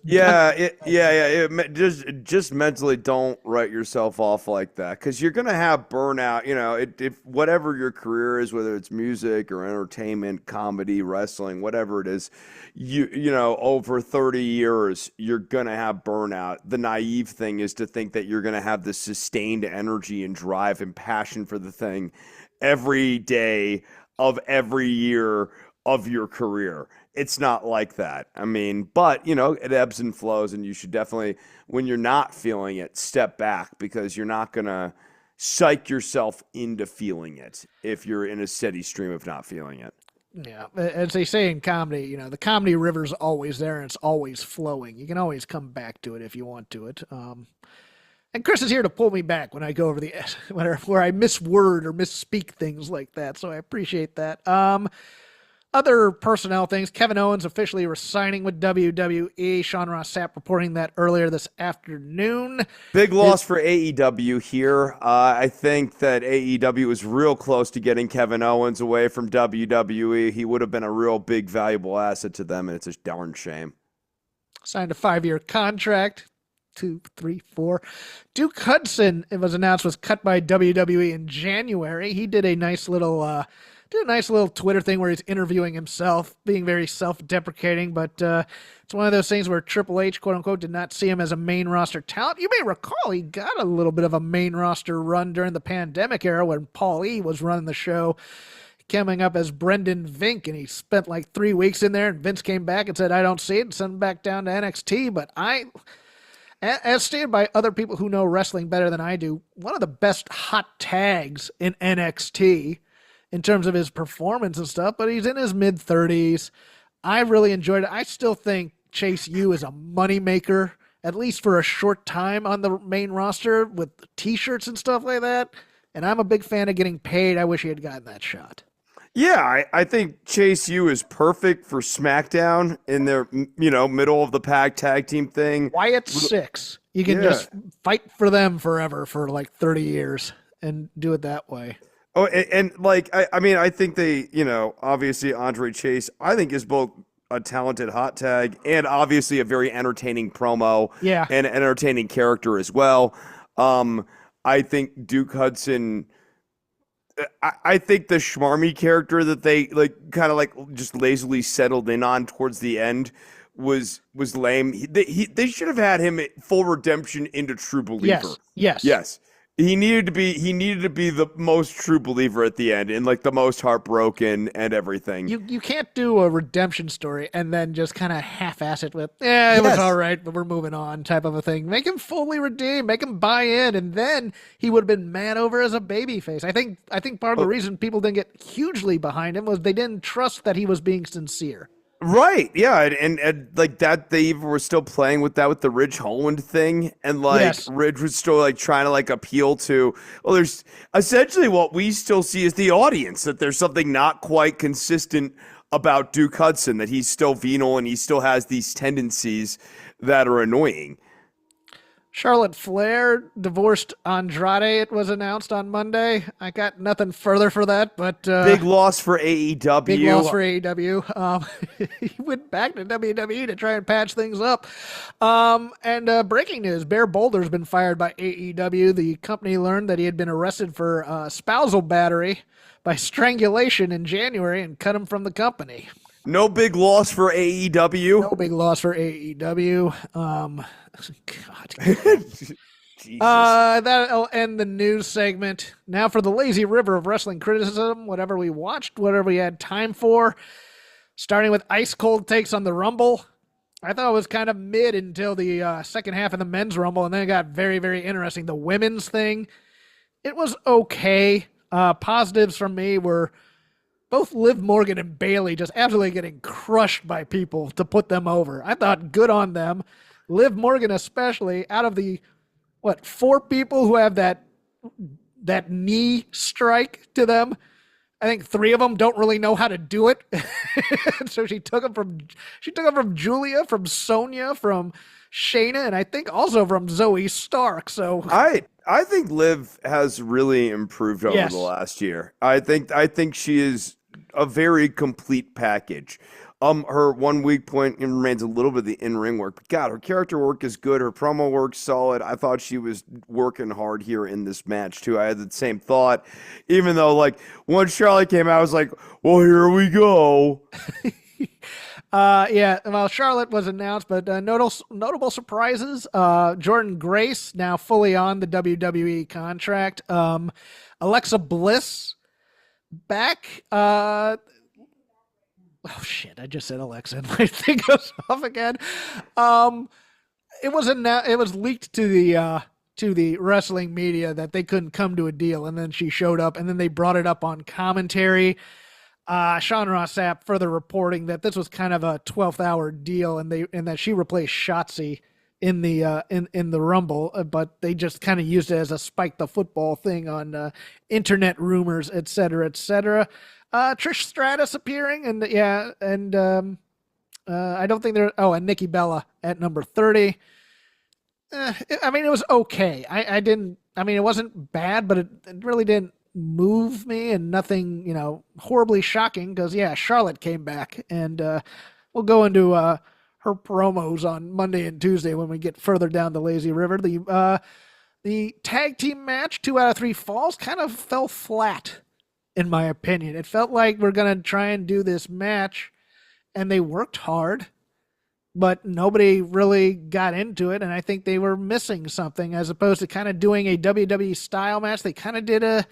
Just mentally don't write yourself off like that, because you're going to have burnout. If whatever your career is, whether it's music or entertainment, comedy, wrestling, whatever it is, over 30 years, you're going to have burnout. The naive thing is to think that you're going to have this sustained energy and drive and passion for the thing every day of every year of your career. It's not like that. I mean, but, it ebbs and flows, and you should definitely, when you're not feeling it, step back, because you're not going to psych yourself into feeling it if you're in a steady stream of not feeling it. Yeah, as they say in comedy, the comedy river's always there and it's always flowing. You can always come back to it if you want to it. And Chris is here to pull me back when I go over where I misword or misspeak things like that. So I appreciate that. Other personnel things: Kevin Owens officially resigning with WWE. Sean Ross Sapp reporting that earlier this afternoon. Big loss for AEW here. I think that AEW was real close to getting Kevin Owens away from WWE. He would have been a real big, valuable asset to them, and it's a darn shame. Signed a 5-year contract. 2, 3, 4. Duke Hudson, it was announced, was cut by WWE in January. He did a nice little Twitter thing where he's interviewing himself, being very self-deprecating, but it's one of those things where Triple H, quote-unquote, did not see him as a main roster talent. You may recall he got a little bit of a main roster run during the pandemic era when Paul E. was running the show, coming up as Brendan Vink, and he spent like 3 weeks in there, and Vince came back and said, I don't see it, and sent him back down to NXT, but as stated by other people who know wrestling better than I do, one of the best hot tags in NXT in terms of his performance and stuff, but he's in his mid-30s. I really enjoyed it. I still think Chase U is a moneymaker, at least for a short time on the main roster with T-shirts and stuff like that, and I'm a big fan of getting paid. I wish he had gotten that shot. Yeah, I think Chase U is perfect for SmackDown in their, middle of the pack tag team thing. Why it's 6? You can just fight for them forever for like 30 years and do it that way. Oh, and I think they, obviously Andre Chase, I think is both a talented hot tag and obviously a very entertaining promo. Yeah. And an entertaining character as well. I think Duke Hudson, I think the schmarmy character that they just lazily settled in on towards the end was lame. They should have had him at full redemption into true believer. Yes. He needed to be the most true believer at the end and like the most heartbroken and everything. You can't do a redemption story and then just kind of half-ass it with, it was all right, but we're moving on type of a thing. Make him fully redeem, make him buy in, and then he would have been mad over as a babyface. I think part of the reason people didn't get hugely behind him was they didn't trust that he was being sincere. Right, yeah, and like that, they even were still playing with that with the Ridge Holland thing, and Ridge was still like trying to like appeal to. Well, there's essentially what we still see as the audience, that there's something not quite consistent about Duke Hudson, that he's still venal and he still has these tendencies that are annoying. Charlotte Flair divorced Andrade, it was announced on Monday. I got nothing further for that, but... big loss for AEW. Big loss for AEW. He went back to WWE to try and patch things up. And breaking news, Bear Boulder's been fired by AEW. The company learned that he had been arrested for spousal battery by strangulation in January and cut him from the company. No big loss for AEW. No big loss for AEW. God. That'll end the news segment. Now for the lazy river of wrestling criticism, whatever we watched, whatever we had time for. Starting with ice cold takes on the Rumble. I thought it was kind of mid until the second half of the men's Rumble, and then it got very, very interesting. The women's thing, it was okay. Positives from me were both Liv Morgan and Bayley just absolutely getting crushed by people to put them over. I thought good on them. Liv Morgan especially, out of the, 4 people who have that knee strike to them, I think 3 of them don't really know how to do it. So she took them from Julia, from Sonya, from Shayna, and I think also from Zoe Stark. So I think Liv has really improved over the last year. I think she is a very complete package. Her one weak point remains a little bit of the in-ring work. But God, her character work is good. Her promo work's solid. I thought she was working hard here in this match, too. I had the same thought. Even though, once Charlotte came out, I was like, well, here we go. Charlotte was announced, but notable surprises. Jordan Grace, now fully on the WWE contract. Alexa Bliss, back. Oh shit! I just said Alexa, and my thing goes off again. It was leaked to the wrestling media that they couldn't come to a deal, and then she showed up, and then they brought it up on commentary. Sean Ross Sapp further reporting that this was kind of a 12th hour deal, and that she replaced Shotzi in the Rumble, but they just kind of used it as a spike the football thing on internet rumors, et cetera, et cetera. Trish Stratus appearing, and yeah, and I don't think there. Oh, and Nikki Bella at number 30. I mean, it was okay. I didn't. I mean, it wasn't bad, but it really didn't move me, and nothing, horribly shocking. Because yeah, Charlotte came back, and we'll go into her promos on Monday and Tuesday when we get further down the lazy river. The tag team match, 2 out of 3 falls, kind of fell flat, in my opinion. It felt like we're gonna try and do this match, and they worked hard, but nobody really got into it, and I think they were missing something as opposed to kind of doing a WWE style match. They kind of did a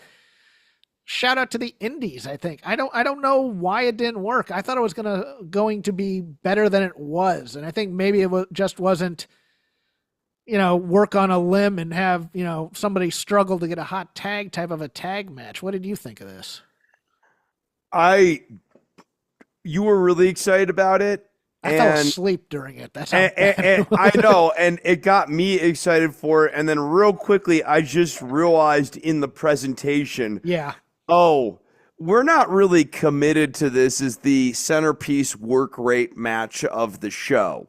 shout out to the indies, I think. I don't know why it didn't work. I thought it was going to be better than it was, and I think maybe it just wasn't, work on a limb and have, somebody struggle to get a hot tag type of a tag match. What did you think of this? You were really excited about it. I fell asleep during it. That's how and I know, and it got me excited for it. And then real quickly, I just realized in the presentation, yeah, oh, we're not really committed to this as the centerpiece work rate match of the show.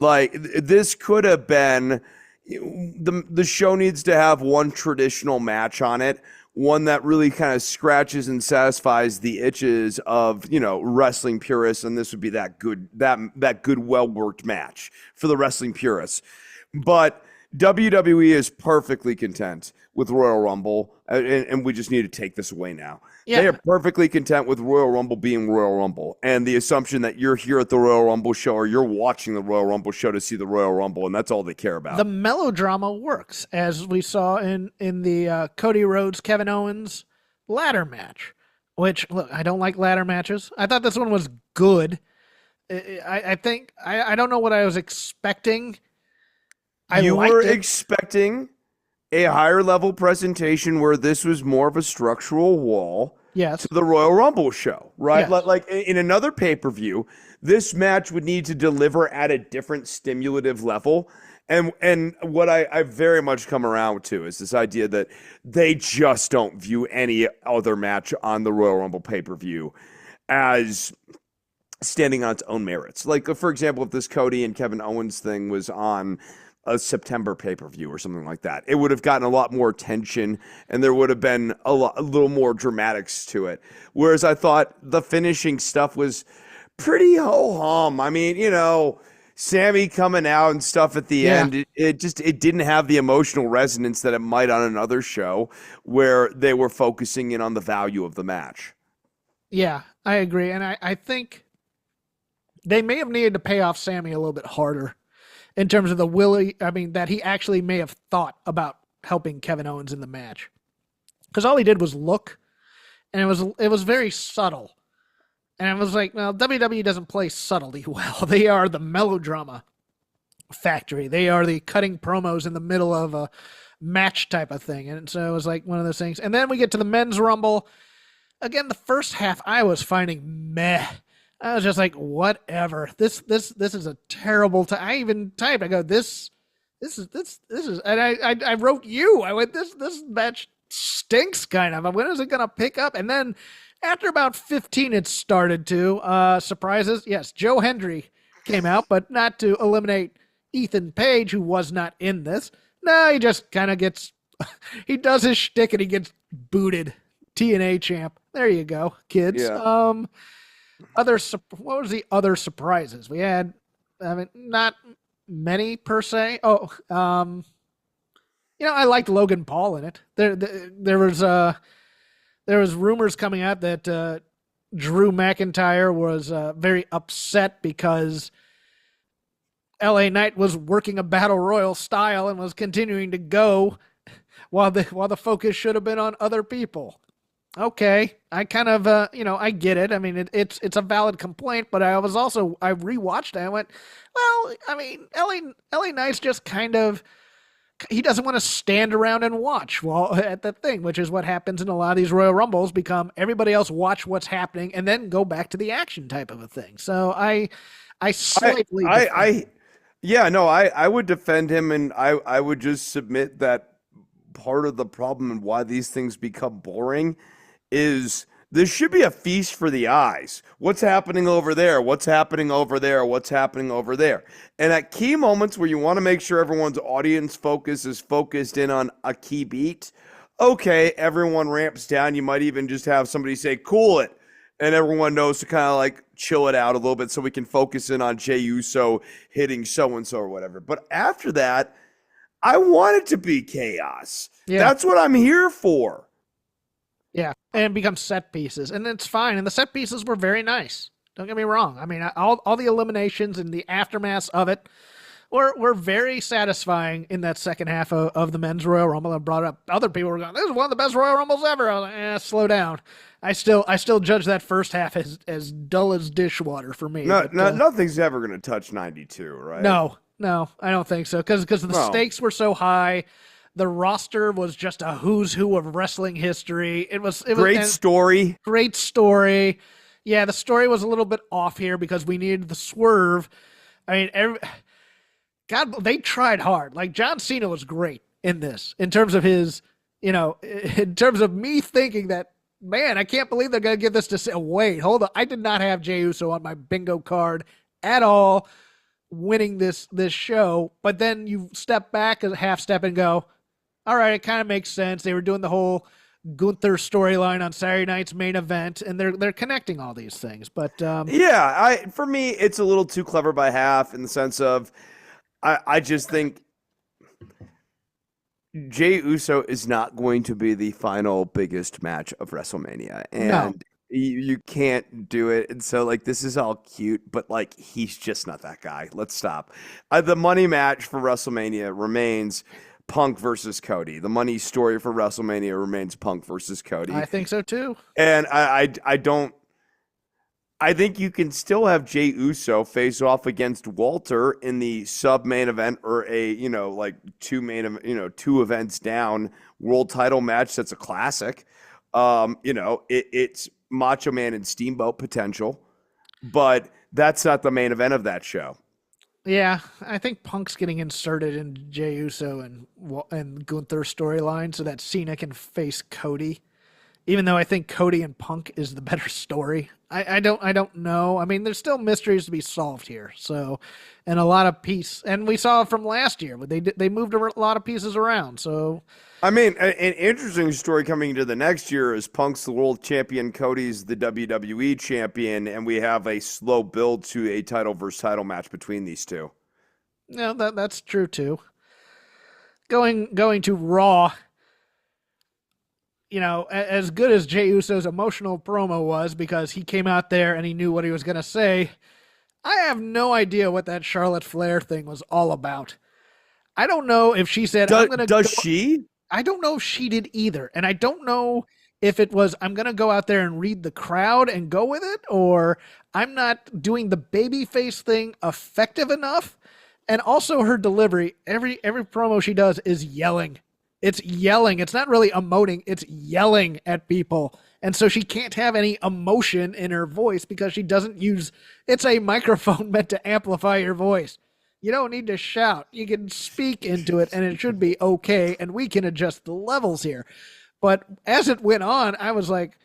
Like, this could have been, the show needs to have one traditional match on it, one that really kind of scratches and satisfies the itches of, wrestling purists, and this would be that good well worked match for the wrestling purists. But WWE is perfectly content with Royal Rumble, and we just need to take this away now. Yeah. They are perfectly content with Royal Rumble being Royal Rumble, and the assumption that you're here at the Royal Rumble show or you're watching the Royal Rumble show to see the Royal Rumble, and that's all they care about. The melodrama works, as we saw in the Cody Rhodes, Kevin Owens ladder match, which, look, I don't like ladder matches. I thought this one was good. I think, I don't know what I was expecting. You were expecting a higher level presentation where this was more of a structural wall to the Royal Rumble show, right? Yes. Like in another pay-per-view, this match would need to deliver at a different stimulative level. And what I very much come around to is this idea that they just don't view any other match on the Royal Rumble pay-per-view as standing on its own merits. Like, for example, if this Cody and Kevin Owens thing was on a September pay-per-view or something like that, it would have gotten a lot more attention and there would have been a little more dramatics to it. Whereas I thought the finishing stuff was pretty ho-hum. I mean, Sammy coming out and stuff at the end, it didn't have the emotional resonance that it might on another show where they were focusing in on the value of the match. Yeah, I agree. And I think they may have needed to pay off Sammy a little bit harder in terms of that he actually may have thought about helping Kevin Owens in the match. Because all he did was look, and it was very subtle. And I was like, well, WWE doesn't play subtlety well. They are the melodrama factory. They are the cutting promos in the middle of a match type of thing. And so it was like one of those things. And then we get to the men's rumble. Again, the first half I was finding meh. I was just like, whatever. This is a terrible time. I even typed, I go, this is, and I wrote you. I went, this match stinks kind of. When is it going to pick up? And then after about 15, it started to. Surprises. Yes, Joe Hendry came out, but not to eliminate Ethan Page, who was not in this. No, he just kind of gets, he does his shtick and he gets booted. TNA champ. There you go, kids. Yeah. What was the other surprises? We had, not many per se. Oh, I liked Logan Paul in it. There was rumors coming out that Drew McIntyre was very upset because LA Knight was working a battle royal style and was continuing to go while the focus should have been on other people. Okay, I kind of, I get it. I mean, it's a valid complaint, but I rewatched it. I went, well, I mean, LA Knight's just kind of, he doesn't want to stand around and watch at the thing, which is what happens in a lot of these Royal Rumbles, become everybody else watch what's happening and then go back to the action type of a thing. So I slightly, I would defend him, and I would just submit that part of the problem and why these things become boring is This should be a feast for the eyes. What's happening over there? What's happening over there? What's happening over there? And at key moments where you want to make sure everyone's audience focus is focused in on a key beat, okay, everyone ramps down. You might even just have somebody say, cool it. And everyone knows to kind of like chill it out a little bit so we can focus in on Jey Uso hitting so-and-so or whatever. But after that, I want it to be chaos. Yeah. That's what I'm here for. Yeah, and become set pieces, and it's fine. And the set pieces were very nice. Don't get me wrong. I mean, all the eliminations and the aftermaths of it were very satisfying in that second half of the men's Royal Rumble. I brought up other people were going, "This is one of the best Royal Rumbles ever." I was like, slow down. I still judge that first half as dull as dishwater for me. No, nothing's ever going to touch 92, right? No, I don't think so. Because the stakes were so high. The roster was just a who's who of wrestling history. It was great story. Great story. Yeah, the story was a little bit off here because we needed the swerve. I mean, God, they tried hard. Like John Cena was great in this, in terms of his, in terms of me thinking that, man, I can't believe they're going to give this to. Wait, hold on. I did not have Jey Uso on my bingo card at all winning this show. But then you step back a half step and go, all right, it kind of makes sense. They were doing the whole Gunther storyline on Saturday night's main event, and they're connecting all these things. But for me, it's a little too clever by half in the sense of I just think Jey Uso is not going to be the final biggest match of WrestleMania, and you can't do it. And so, like, this is all cute, but like, he's just not that guy. Let's stop. The money match for WrestleMania remains Punk versus Cody. The money story for WrestleMania remains Punk versus Cody. I think so too. And I think you can still have Jey Uso face off against Walter in the sub main event or a, two events down world title match. That's a classic. It's Macho Man and Steamboat potential, but that's not the main event of that show. Yeah, I think Punk's getting inserted in Jey Uso and Gunther storyline so that Cena can face Cody. Even though I think Cody and Punk is the better story, I don't know. I mean, there's still mysteries to be solved here. So, and a lot of and we saw from last year, but they moved a lot of pieces around. So, I mean, an interesting story coming into the next year is Punk's the world champion, Cody's the WWE champion, and we have a slow build to a title versus title match between these two. No, that's true too. Going to Raw. As good as Jey Uso's emotional promo was because he came out there and he knew what he was going to say, I have no idea what that Charlotte Flair thing was all about. I don't know if she said, Does she? I don't know if she did either. And I don't know if it was, I'm going to go out there and read the crowd and go with it, or I'm not doing the babyface thing effective enough. And also her delivery, every promo she does is yelling. It's yelling. It's not really emoting. It's yelling at people. And so she can't have any emotion in her voice because she doesn't it's a microphone meant to amplify your voice. You don't need to shout. You can speak into it and it should be okay. And we can adjust the levels here. But as it went on, I was like,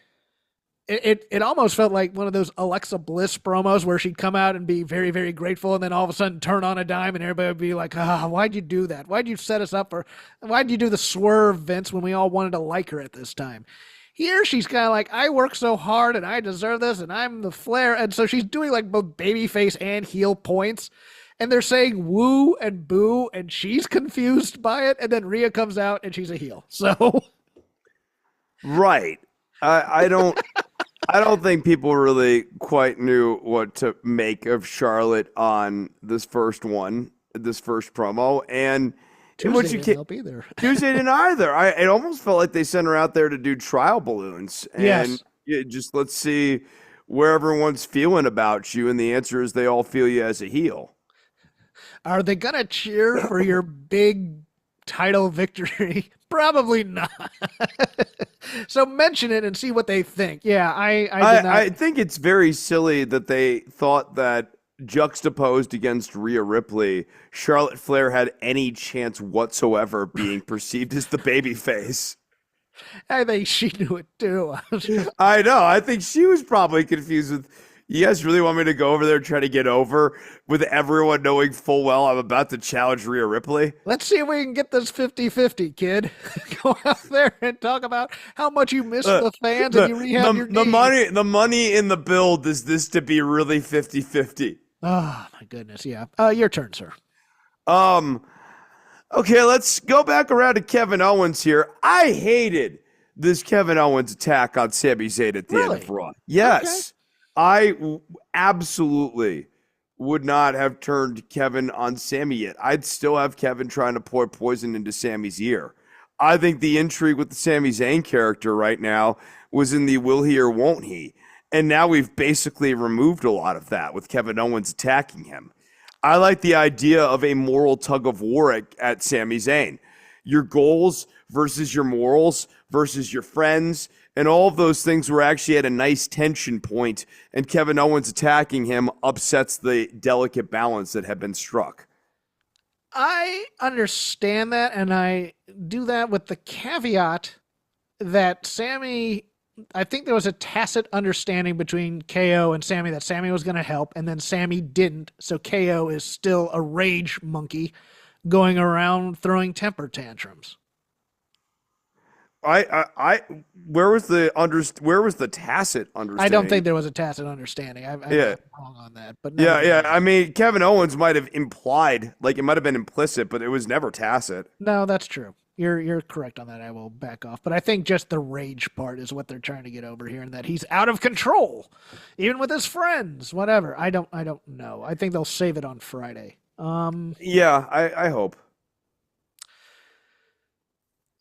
it almost felt like one of those Alexa Bliss promos where she'd come out and be very, very grateful and then all of a sudden turn on a dime and everybody would be like, why'd you do that? Why'd you set us up why'd you do the swerve, Vince, when we all wanted to like her at this time? Here she's kind of like, I work so hard and I deserve this and I'm the Flair. And so she's doing like both babyface and heel points. And they're saying woo and boo and she's confused by it. And then Rhea comes out and she's a heel. So. Right. I don't think people really quite knew what to make of Charlotte on this first promo. And Tuesday didn't help either. Tuesday didn't either. It almost felt like they sent her out there to do trial balloons. And just let's see where everyone's feeling about you. And the answer is they all feel you as a heel. Are they going to cheer for your big title victory? Probably not. So mention it and see what they think. Yeah, I think it's very silly that they thought that juxtaposed against Rhea Ripley, Charlotte Flair had any chance whatsoever being perceived as the babyface. I think she knew it too. I know. I think she was probably confused with, you guys really want me to go over there and try to get over with everyone knowing full well I'm about to challenge Rhea Ripley? Let's see if we can get this 50-50, kid. Go out there and talk about how much you miss the fans and you rehab your knee. The money in the build is this to be really 50-50. Oh, my goodness. Yeah. Your turn, sir. Okay, let's go back around to Kevin Owens here. I hated this Kevin Owens attack on Sami Zayn at the end of Raw. Yes. I absolutely would not have turned Kevin on Sami yet. I'd still have Kevin trying to pour poison into Sami's ear. I think the intrigue with the Sami Zayn character right now was in the will he or won't he. And now we've basically removed a lot of that with Kevin Owens attacking him. I like the idea of a moral tug of war at Sami Zayn. Your goals versus your morals versus your friends, and all of those things were actually at a nice tension point, and Kevin Owens attacking him upsets the delicate balance that had been struck. I understand that, and I do that with the caveat that Sami, I think there was a tacit understanding between KO and Sami that Sami was going to help, and then Sami didn't, so KO is still a rage monkey going around throwing temper tantrums. Where was the tacit understanding? I don't think there was a tacit understanding. I'm wrong on that, but yeah. I mean, Kevin Owens might have implied, like it might have been implicit, but it was never tacit. No, that's true. You're correct on that. I will back off, but I think just the rage part is what they're trying to get over here, and that he's out of control, even with his friends. Whatever. I don't know. I think they'll save it on Friday. Yeah, I hope.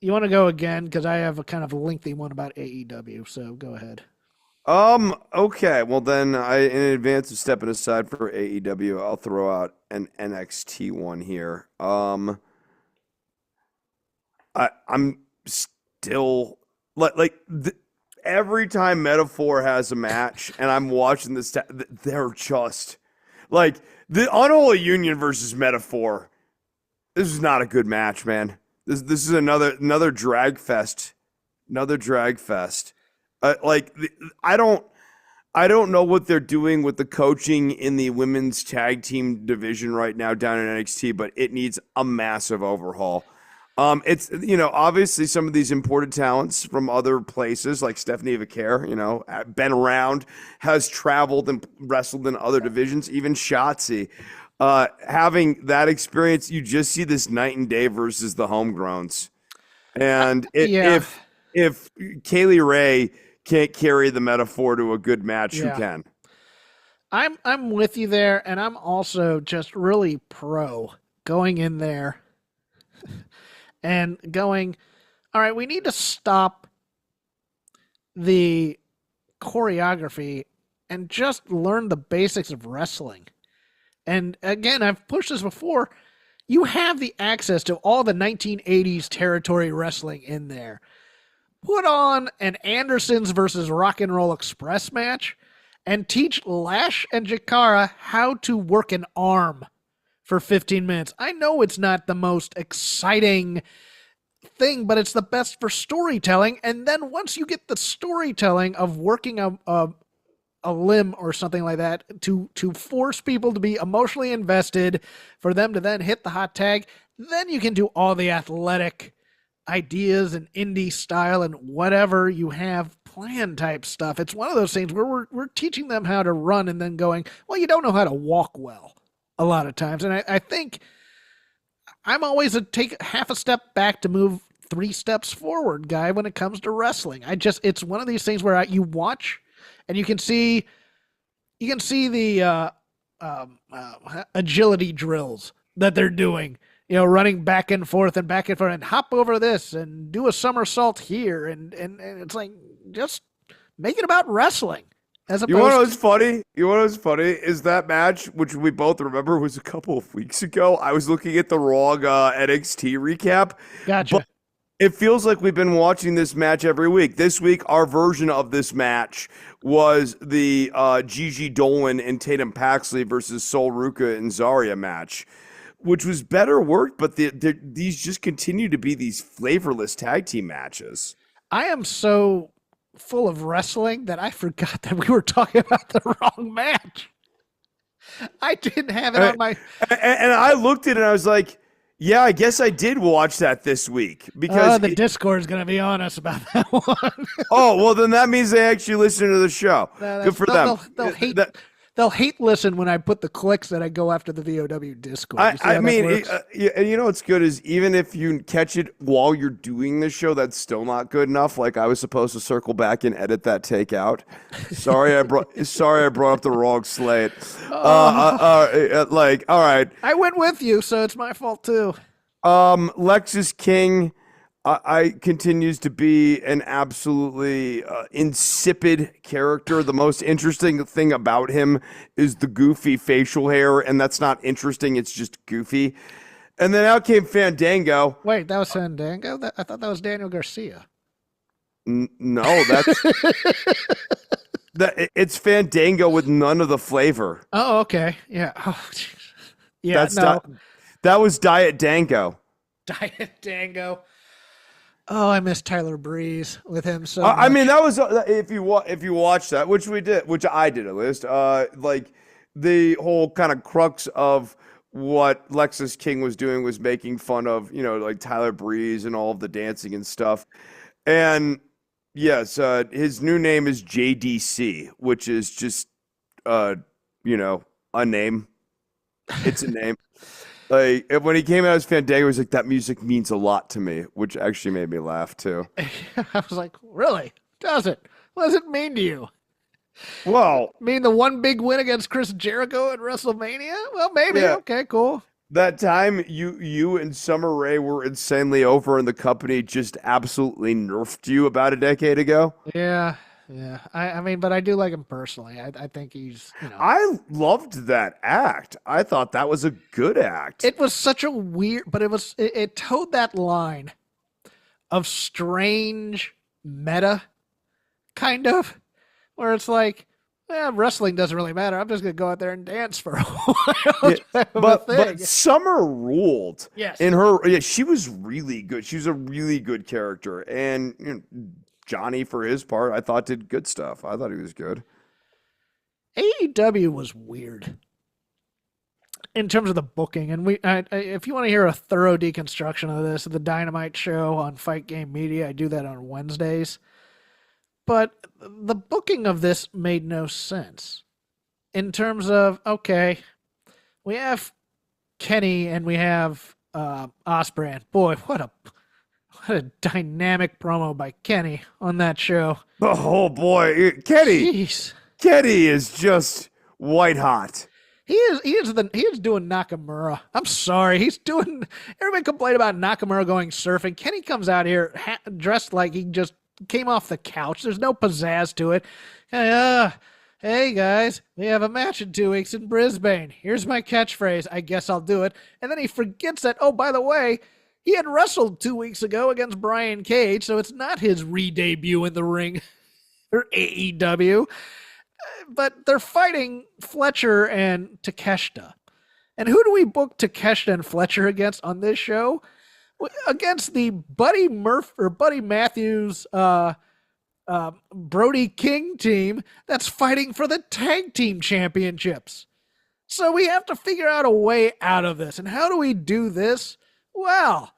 You want to go again? Because I have a kind of lengthy one about AEW, so go ahead. Okay. Well, then, in advance of stepping aside for AEW, I'll throw out an NXT one here. I'm still every time Metaphor has a match, and I'm watching this, they're just like the Unholy Union versus Metaphor. This is not a good match, man. This is another drag fest, I don't know what they're doing with the coaching in the women's tag team division right now down in NXT, but it needs a massive overhaul. It's obviously some of these imported talents from other places like Stephanie Vaquer, been around, has traveled and wrestled in other divisions, even Shotzi. Having that experience, you just see this night and day versus the homegrowns. And if Kaylee Ray can't carry the Metaphor to a good match, who can? I'm with you there, and I'm also just really pro going in there and going, all right, we need to stop the choreography and just learn the basics of wrestling. And again, I've pushed this before. You have the access to all the 1980s territory wrestling in there. Put on an Andersons versus Rock and Roll Express match and teach Lash and Jakara how to work an arm for 15 minutes. I know it's not the most exciting thing, but it's the best for storytelling. And then once you get the storytelling of working a limb or something like that to force people to be emotionally invested, for them to then hit the hot tag, then you can do all the athletic ideas and indie style and whatever you have planned type stuff. It's one of those things where we're teaching them how to run and then going, well, you don't know how to walk well a lot of times. And I think I'm always take half a step back to move 3 steps forward guy when it comes to wrestling. It's one of these things where you watch and you can see the agility drills that they're doing, running back and forth and hop over this and do a somersault here. And it's like, just make it about wrestling. You want to know what's funny? Is that match, which we both remember was a couple of weeks ago. I was looking at the wrong NXT recap. Gotcha. But it feels like we've been watching this match every week. This week, our version of this match was the Gigi Dolan and Tatum Paxley versus Sol Ruca and Zarya match, which was better worked, but these just continue to be these flavorless tag team matches. I am so full of wrestling that I forgot that we were talking about the wrong match. I didn't have it on my. And I looked at it and I was like, yeah, I guess I did watch that this week because The Discord is going to be on us about that one. oh, well, then that means they actually listen to the show. No, Good for them. They'll hate. That- They'll hate listen when I put the clicks that I go after the VOW Discord. You see how I that mean, works? and you know what's good is even if you catch it while you're doing the show, that's still not good enough. Like I was supposed to circle back and edit that take out. Sorry, I brought up the wrong slate. Like, all right. I went with you, so it's my fault too. Lexus King, I continues to be an absolutely insipid character. The most interesting thing about him is the goofy facial hair, and that's not interesting. It's just goofy. And then out came Fandango. Wait, that was Fandango? I thought that was Daniel Garcia. No, that's it's Fandango with none of the flavor. Oh, okay. Yeah. Oh, geez. Yeah. That's no. that was Diet Dango. Diet Dango. Oh, I miss Tyler Breeze with him so I much. mean, that was if you watch that, which we did, which I did at least. Like the whole kind of crux of what Lexus King was doing was making fun of, like Tyler Breeze and all of the dancing and stuff. And yes, his new name is JDC, which is just, a name. It's a name. Like when he came out as Fandango, he was like, "That music means a lot to me," which actually made me laugh too. I was like, really? Does it? What does it mean to you? Well, Mean the one big win against Chris Jericho at WrestleMania? Well, maybe. Yeah. Okay, cool. that time you and Summer Rae were insanely over, and the company just absolutely nerfed you about a decade ago. Yeah, yeah. I mean, but I do like him personally. I think he's, I loved that act. I thought that was a good act. it was such a weird, but it towed that line of strange meta, kind of, where it's like, wrestling doesn't really matter. I'm just gonna go out there and dance for a while. type of a thing. But Summer ruled. Yes. In her, yeah, she was really good. She was a really good character, and Johnny, for his part, I thought did good stuff. I thought he was good. AEW was weird in terms of the booking, and if you want to hear a thorough deconstruction of this, the Dynamite show on Fight Game Media, I do that on Wednesdays. But the booking of this made no sense in terms of, okay, we have Kenny and we have Ospreay. Boy, what a dynamic promo by Kenny on that show. Oh boy, Kenny Jeez. is just white hot. He is doing Nakamura. I'm sorry. Everybody complained about Nakamura going surfing. Kenny comes out here dressed like he just came off the couch. There's no pizzazz to it. Hey guys, we have a match in 2 weeks in Brisbane. Here's my catchphrase. I guess I'll do it. And then he forgets that, oh, by the way, he had wrestled 2 weeks ago against Brian Cage, so it's not his re-debut in the ring or AEW. But they're fighting Fletcher and Takeshita. And who do we book Takeshita and Fletcher against on this show? Against the Buddy Matthews, Brody King team that's fighting for the tag team championships. So we have to figure out a way out of this. And how do we do this? Well,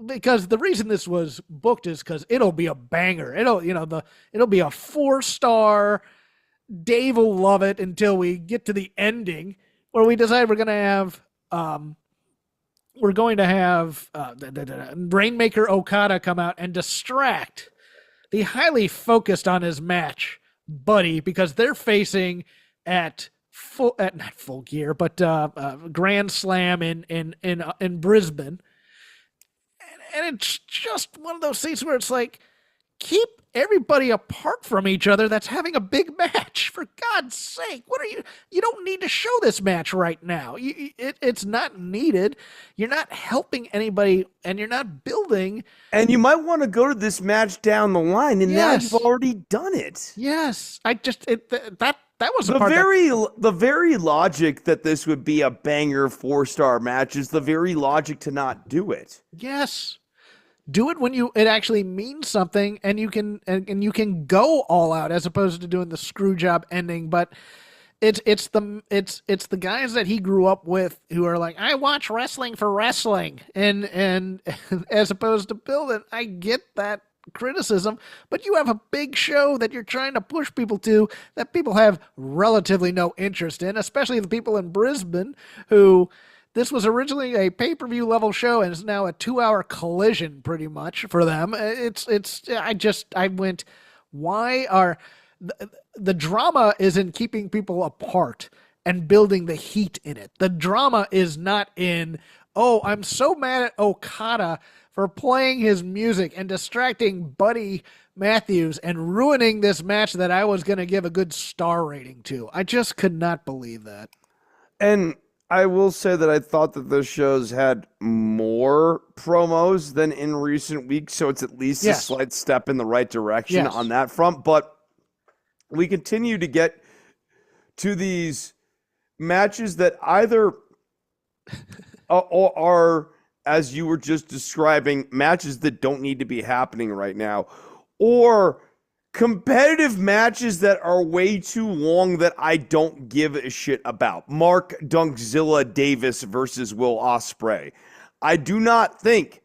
because the reason this was booked is because it'll be a banger. It'll be a 4-star. Dave will love it until we get to the ending where we decide we're going to have Rainmaker Okada come out and distract the highly focused on his match Buddy, because they're facing at not Full Gear, but Grand Slam in Brisbane, and it's just one of those things where it's like, keep everybody apart from each other that's having a big match. For God's sake, you don't need to show this match right now. It's not needed. You're not helping anybody, and you're not building. And you might want to go to this match down the line, and now you've already done it. Yes. That was the very logic that this would be a banger 4-star match is the very logic to not do it. Yes. Do it when it actually means something, and you can and you can go all out as opposed to doing the screw job ending. But it's the guys that he grew up with who are like, I watch wrestling for wrestling, and as opposed to Bill. That I get that criticism, but you have a big show that you're trying to push people to that people have relatively no interest in, especially the people in Brisbane who this was originally a pay-per-view level show and is now a 2-hour collision pretty much for them. I went, why are the drama is in keeping people apart and building the heat in it. The drama is not in, oh, I'm so mad at Okada for playing his music and distracting Buddy Matthews and ruining this match that I was going to give a good star rating to. I just could not believe that. And I will say that I thought that those shows had more promos than in recent weeks, so it's at least a slight step in the right direction on that front. But we continue to get to these matches that either are, as you were just describing, matches that don't need to be happening right now, or competitive matches that are way too long that I don't give a shit about. Mark Dunkzilla Davis versus Will Ospreay. I do not think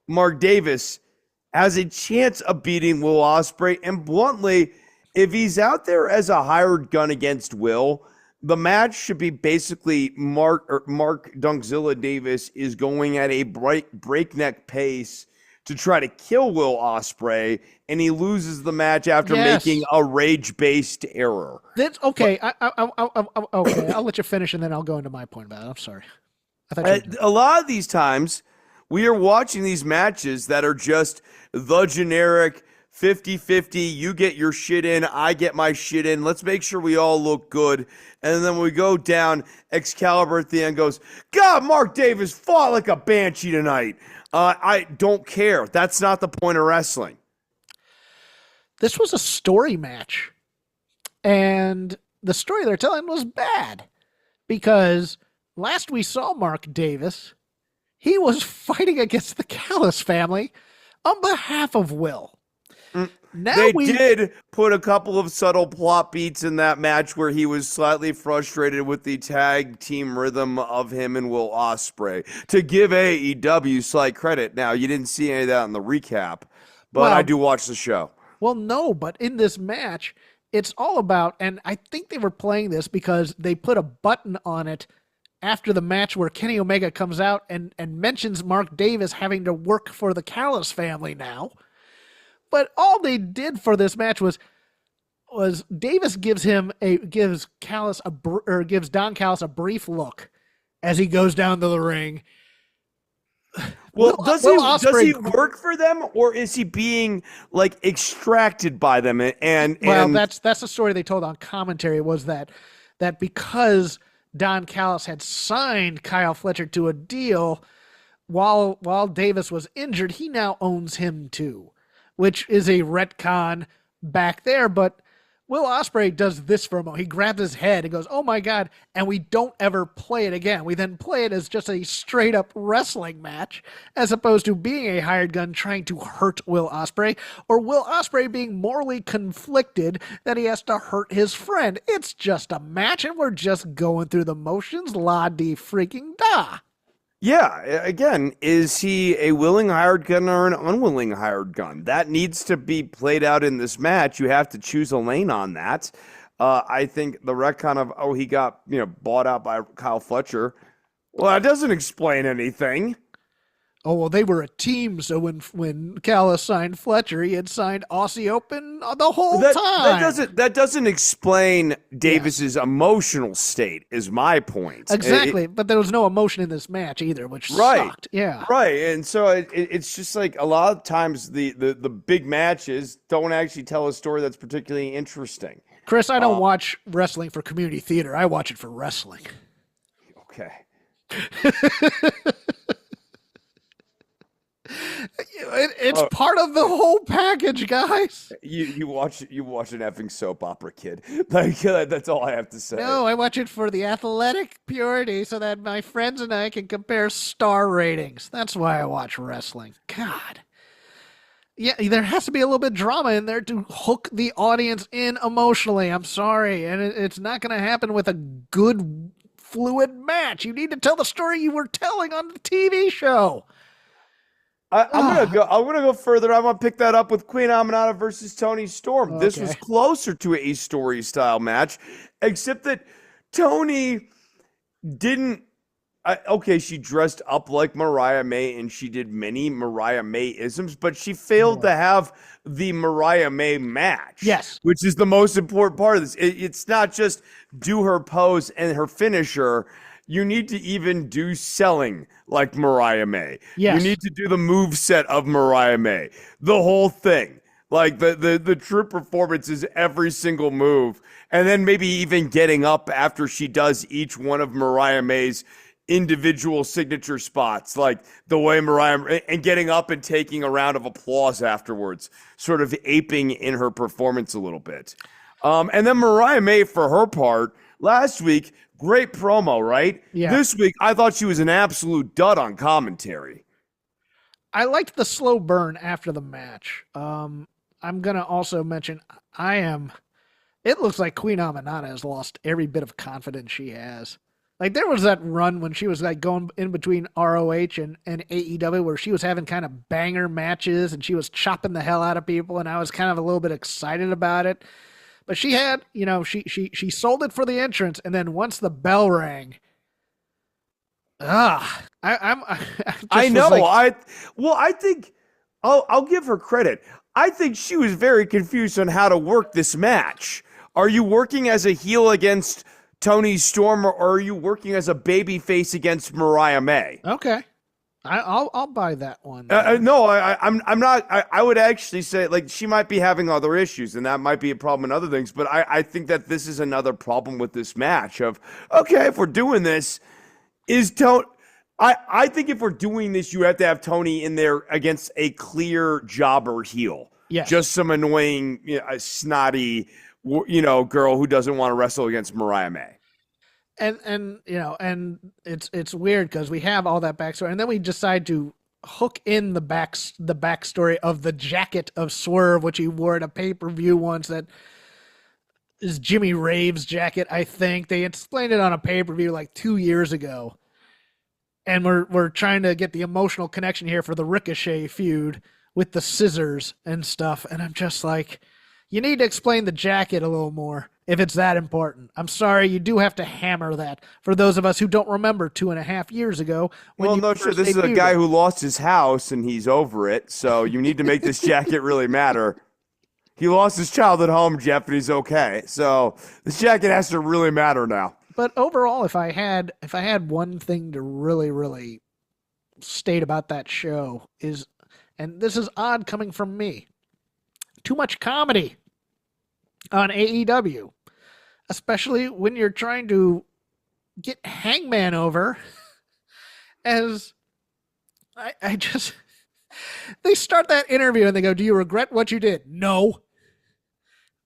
Mark Davis has a chance of beating Will Ospreay, and bluntly, if he's out there as a hired gun against Will, the match should be basically Mark Dunkzilla Davis is going at a breakneck pace to try to kill Will Ospreay, and he loses the match after making a rage-based error. That's okay. Okay, I'll let you finish, and then I'll go into my point about it. I'm sorry. A lot of these times, we are watching these matches that are just the generic 50-50, you get your shit in, I get my shit in. Let's make sure we all look good. And then we go down, Excalibur at the end goes, God, Mark Davis fought like a banshee tonight. I don't care. That's not the point of wrestling. This was a story match. And the story they're telling was bad. Because last we saw Mark Davis, he was fighting against the Callis family on behalf of Will. Now they did put a couple of subtle plot beats in that match where he was slightly frustrated with the tag team rhythm of him and Will Ospreay. To give AEW slight credit, now you didn't see any of that in the recap, but I do watch the show. Well, no, but in this match, it's all about, and I think they were playing this because they put a button on it after the match where Kenny Omega comes out and mentions Mark Davis having to work for the Callis family now. But all they did for this match was Davis gives Don Callis a brief look as he goes down to the ring. Well, does he work for them, or is he being like extracted by them? And that's the story they told on commentary, was that because Don Callis had signed Kyle Fletcher to a deal while Davis was injured, he now owns him too, which is a retcon back there. But Will Ospreay does this for a moment. He grabs his head and goes, oh my God, and we don't ever play it again. We then play it as just a straight up wrestling match, as opposed to being a hired gun trying to hurt Will Ospreay, or Will Ospreay being morally conflicted that he has to hurt his friend. It's just a match, and we're just going through the motions, la-di-freaking-da. Yeah, again, is he a willing hired gun or an unwilling hired gun? That needs to be played out in this match. You have to choose a lane on that. I think the retcon of, he got bought out by Kyle Fletcher, well, that doesn't explain anything. Oh, well, they were a team, so when Callis signed Fletcher, he had signed Aussie Open the whole time. That doesn't explain Davis's emotional state, is my point. Exactly, but there was no emotion in this match either, which sucked. Yeah. Right, and so it's just like a lot of times the big matches don't actually tell a story that's particularly interesting. Chris, I don't watch wrestling for community theater. I watch it for wrestling. Okay. It's part of the whole package, guys. You watch an effing soap opera, kid. Like, that's all I have to say. No, I watch it for the athletic purity so that my friends and I can compare star ratings. That's why I watch wrestling. God. Yeah, there has to be a little bit of drama in there to hook the audience in emotionally. I'm sorry, and it's not going to happen with a good fluid match. You need to tell the story you were telling on the TV show. I'm gonna Ah, go. I'm gonna go further. I'm gonna pick that up with Queen Aminata versus Tony Storm. This was okay. closer to a story style match, except that Tony didn't. Okay, she dressed up like Mariah May and she did many Mariah May isms, but she failed to have the Mariah May match. Yes. Which is the most important part of this. It's not just do her pose and her finisher. You need to even do selling like Mariah May. Yes. You need to do the move set of Mariah May. The whole thing. Like the true performance is every single move. And then maybe even getting up after she does each one of Mariah May's individual signature spots, like the way Mariah, and getting up and taking a round of applause afterwards, sort of aping in her performance a little bit. And then Mariah May, for her part, last week, great promo, right? Yeah. This week, I thought she was an absolute dud on commentary. I liked the slow burn after the match. I'm going to also mention it looks like Queen Aminata has lost every bit of confidence she has. Like there was that run when she was like going in between ROH and AEW where she was having kind of banger matches and she was chopping the hell out of people and I was kind of a little bit excited about it. But she had, she sold it for the entrance and then once the bell rang, I know. I think I'll give her credit. I think she was very confused on how to work this match. Are you working as a heel against Tony Storm, or are you working as a baby face against Mariah May? Okay. I'll buy that one. No, I'm not. I would actually say like she might be having other issues, and that might be a problem in other things. But I think that this is another problem with this match. Of okay, if we're doing this, I think if we're doing this, you have to have Tony in there against a clear jobber heel. Yes. Just some annoying, snotty, girl who doesn't want to wrestle against Mariah May. And it's weird because we have all that backstory, and then we decide to hook in the backstory of the jacket of Swerve, which he wore at a pay-per-view once. That is Jimmy Rave's jacket, I think. They explained it on a pay-per-view like 2 years ago, and we're trying to get the emotional connection here for the Ricochet feud with the scissors and stuff. And I'm just like, you need to explain the jacket a little more if it's that important. I'm sorry, you do have to hammer that for those of us who don't remember 2.5 years ago. This is a guy who lost his house and he's over it, so you need to make this jacket really matter. He lost his child at home, Jeff, and he's okay. So this jacket has to really matter now. But overall, if I had one thing to really, really state about that show is, and this is odd coming from me, too much comedy on AEW, especially when you're trying to get Hangman over. As I just, they start that interview and they go, "Do you regret what you did?" No.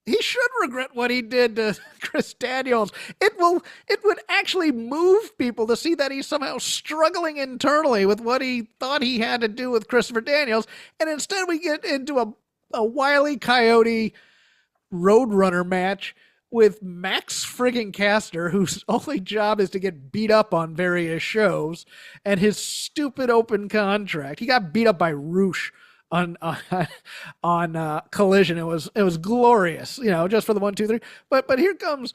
He should regret what he did to Chris Daniels. It would actually move people to see that he's somehow struggling internally with what he thought he had to do with Christopher Daniels. And instead we get into a Wile E. Coyote Roadrunner match with Max friggin' Caster, whose only job is to get beat up on various shows, and his stupid open contract. He got beat up by Roosh on Collision. It was glorious, just for the 1, 2, 3. But here comes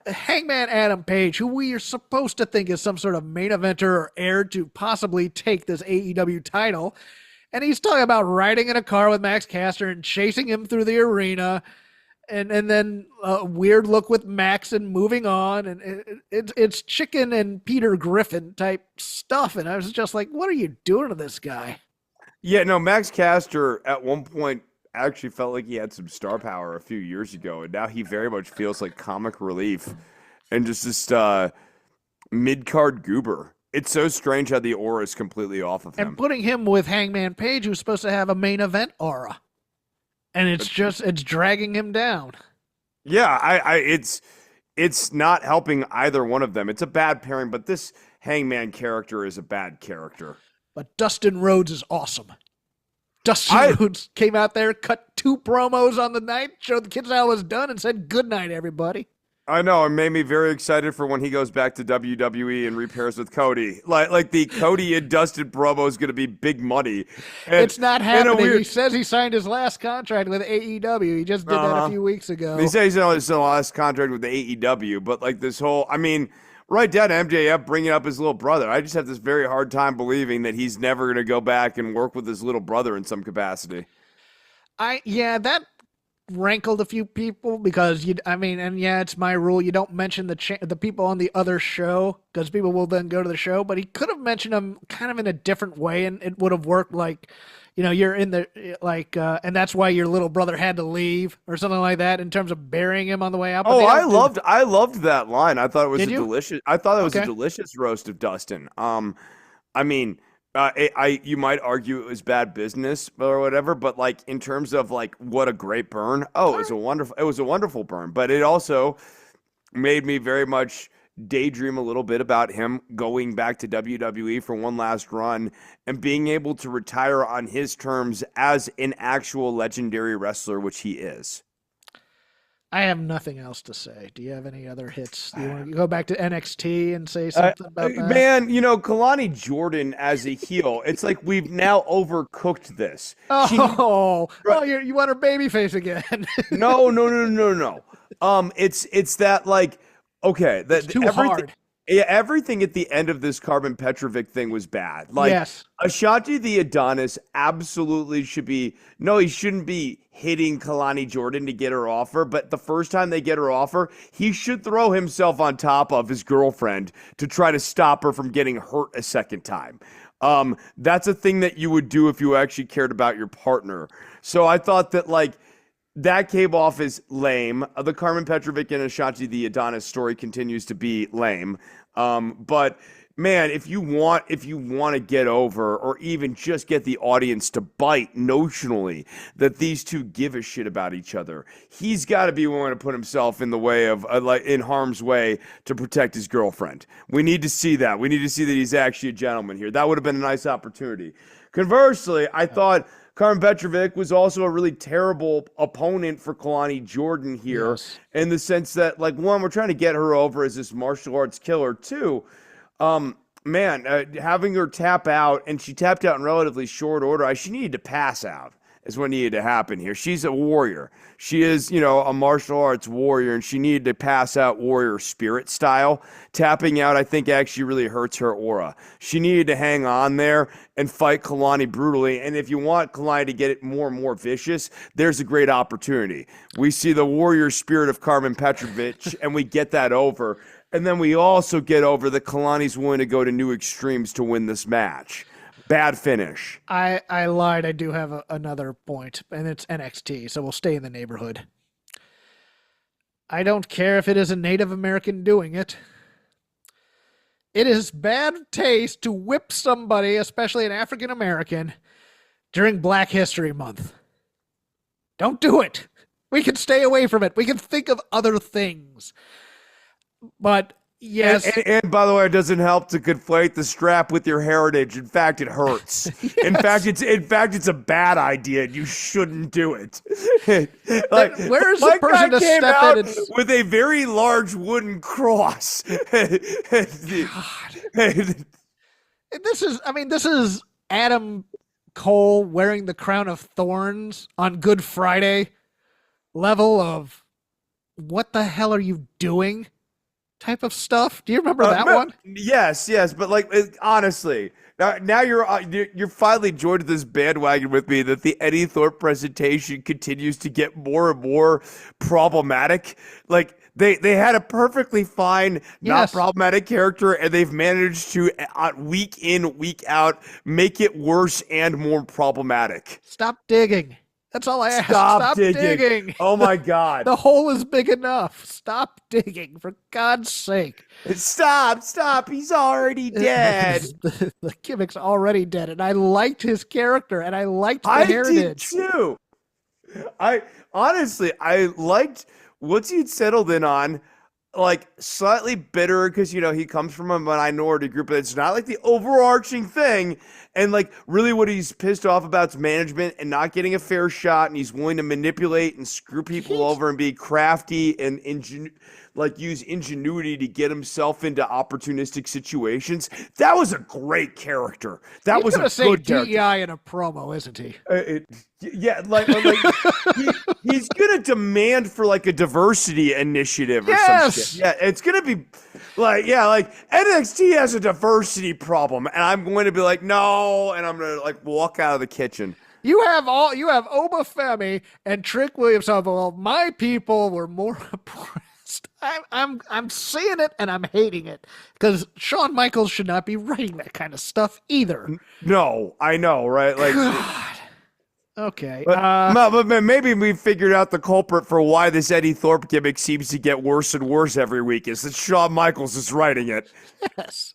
Hangman Adam Page, who we are supposed to think is some sort of main eventer or heir to possibly take this AEW title. And he's talking about riding in a car with Max Caster and chasing him through the arena, and then a weird look with Max and moving on. And it's Chicken and Peter Griffin type stuff. And I was just like, what are you doing to this guy? Yeah, no, Max Caster at one point actually felt like he had some star power a few years ago, and now he very much feels like comic relief and just this mid-card goober. It's so strange how the aura is completely off of him. And putting him with Hangman Page, who's supposed to have a main event aura. And it's dragging him down. Yeah, it's not helping either one of them. It's a bad pairing, but this Hangman character is a bad character. But Dustin Rhodes is awesome. Dustin Rhodes came out there, cut 2 promos on the night, showed the kids how it was done, and said, "Good night, everybody." I know, it made me very excited for when he goes back to WWE and repairs with Cody. Like the Cody and Dustin promo is going to be big money. And it's not happening. He says he signed his last contract with AEW. He just did that a few weeks ago. He says he's on his last contract with the AEW, but like this whole, I mean, right down to MJF bringing up his little brother. I just have this very hard time believing that he's never going to go back and work with his little brother in some capacity. That rankled a few people because it's my rule. You don't mention the people on the other show because people will then go to the show, but he could have mentioned them kind of in a different way and it would have worked like, you're in the, and that's why your little brother had to leave or something like that in terms of burying him on the way out. But I loved that line. I thought it was delicious. I thought it was a delicious roast of Dustin. You might argue it was bad business or whatever, but like in terms of like what a great burn. It was a wonderful burn, but it also made me very much daydream a little bit about him going back to WWE for one last run and being able to retire on his terms as an actual legendary wrestler, which he is. I have nothing else to say. Do you have any other hits? Do you want to go back to NXT and say something about that? Man, Kalani Jordan as a heel, it's like we've now overcooked this. You want her babyface again? No. It's that like, okay, that too hard. Yeah, everything at the end of this Carmen Petrovic thing was bad. Like, yes. Ashanti the Adonis absolutely should be, no, he shouldn't be hitting Kalani Jordan to get her off her, but the first time they get her off her, he should throw himself on top of his girlfriend to try to stop her from getting hurt a second time. That's a thing that you would do if you actually cared about your partner. So I thought that, like, that came off as lame. The Carmen Petrovic and Ashanti the Adonis story continues to be lame. But man, if you want to get over or even just get the audience to bite notionally that these two give a shit about each other, he's got to be willing to put himself in the way of in harm's way to protect his girlfriend. We need to see that. We need to see that he's actually a gentleman here. That would have been a nice opportunity. Conversely, I thought Carmen Petrovic was also a really terrible opponent for Kalani Jordan here, in the sense that, like, one, we're trying to get her over as this martial arts killer. Two, having her tap out, and she tapped out in relatively short order. She needed to pass out is what needed to happen here. She's a warrior. She is, a martial arts warrior, and she needed to pass out warrior spirit style. Tapping out, I think, actually really hurts her aura. She needed to hang on there and fight Kalani brutally. And if you want Kalani to get it more and more vicious, there's a great opportunity. We see the warrior spirit of Carmen Petrovic, and we get that over. And then we also get over that Kalani's willing to go to new extremes to win this match. Bad finish. I lied. I do have another point, and it's NXT, so we'll stay in the neighborhood. I don't care if it is a Native American doing it. It is bad taste to whip somebody, especially an African American, during Black History Month. Don't do it. We can stay away from it. We can think of other things. But yes. And by the way, it doesn't help to conflate the strap with your heritage. In fact, it hurts. Yes. In fact, it's a bad idea, and you shouldn't do it. Like, where is the person to step out in with a very large wooden cross? God. This is Adam Cole wearing the crown of thorns on Good Friday level of what the hell are you doing? Type of stuff. Do you remember that one? Yes, but like honestly, now you're finally joined this bandwagon with me that the Eddie Thorpe presentation continues to get more and more problematic. Like they had a perfectly fine, not problematic character, and they've managed to week in, week out make it worse and more problematic. Stop digging. That's all I ask. Stop digging. Oh my God. The hole is big enough. Stop digging, for God's sake. Stop. He's already dead. The gimmick's already dead, and I liked his character, and I liked the heritage. I did too. I liked once you'd settled in on, like slightly bitter because he comes from a minority group, but it's not like the overarching thing. And like really what he's pissed off about is management and not getting a fair shot, and he's willing to manipulate and screw people over and be crafty and like use ingenuity to get himself into opportunistic situations. That was a great character. That was a good character. DEI in a promo, isn't he? He's gonna demand for like a diversity initiative or some shit. Yeah, it's gonna be like NXT has a diversity problem, and I'm going to be like, no, and I'm gonna like walk out of the kitchen. You have Obafemi and Trick Williams. Well, my people were more oppressed. I'm seeing it and I'm hating it because Shawn Michaels should not be writing that kind of stuff either. No, I know, right? Like, God. Okay. But maybe we figured out the culprit for why this Eddie Thorpe gimmick seems to get worse and worse every week is that Shawn Michaels is writing it. Yes.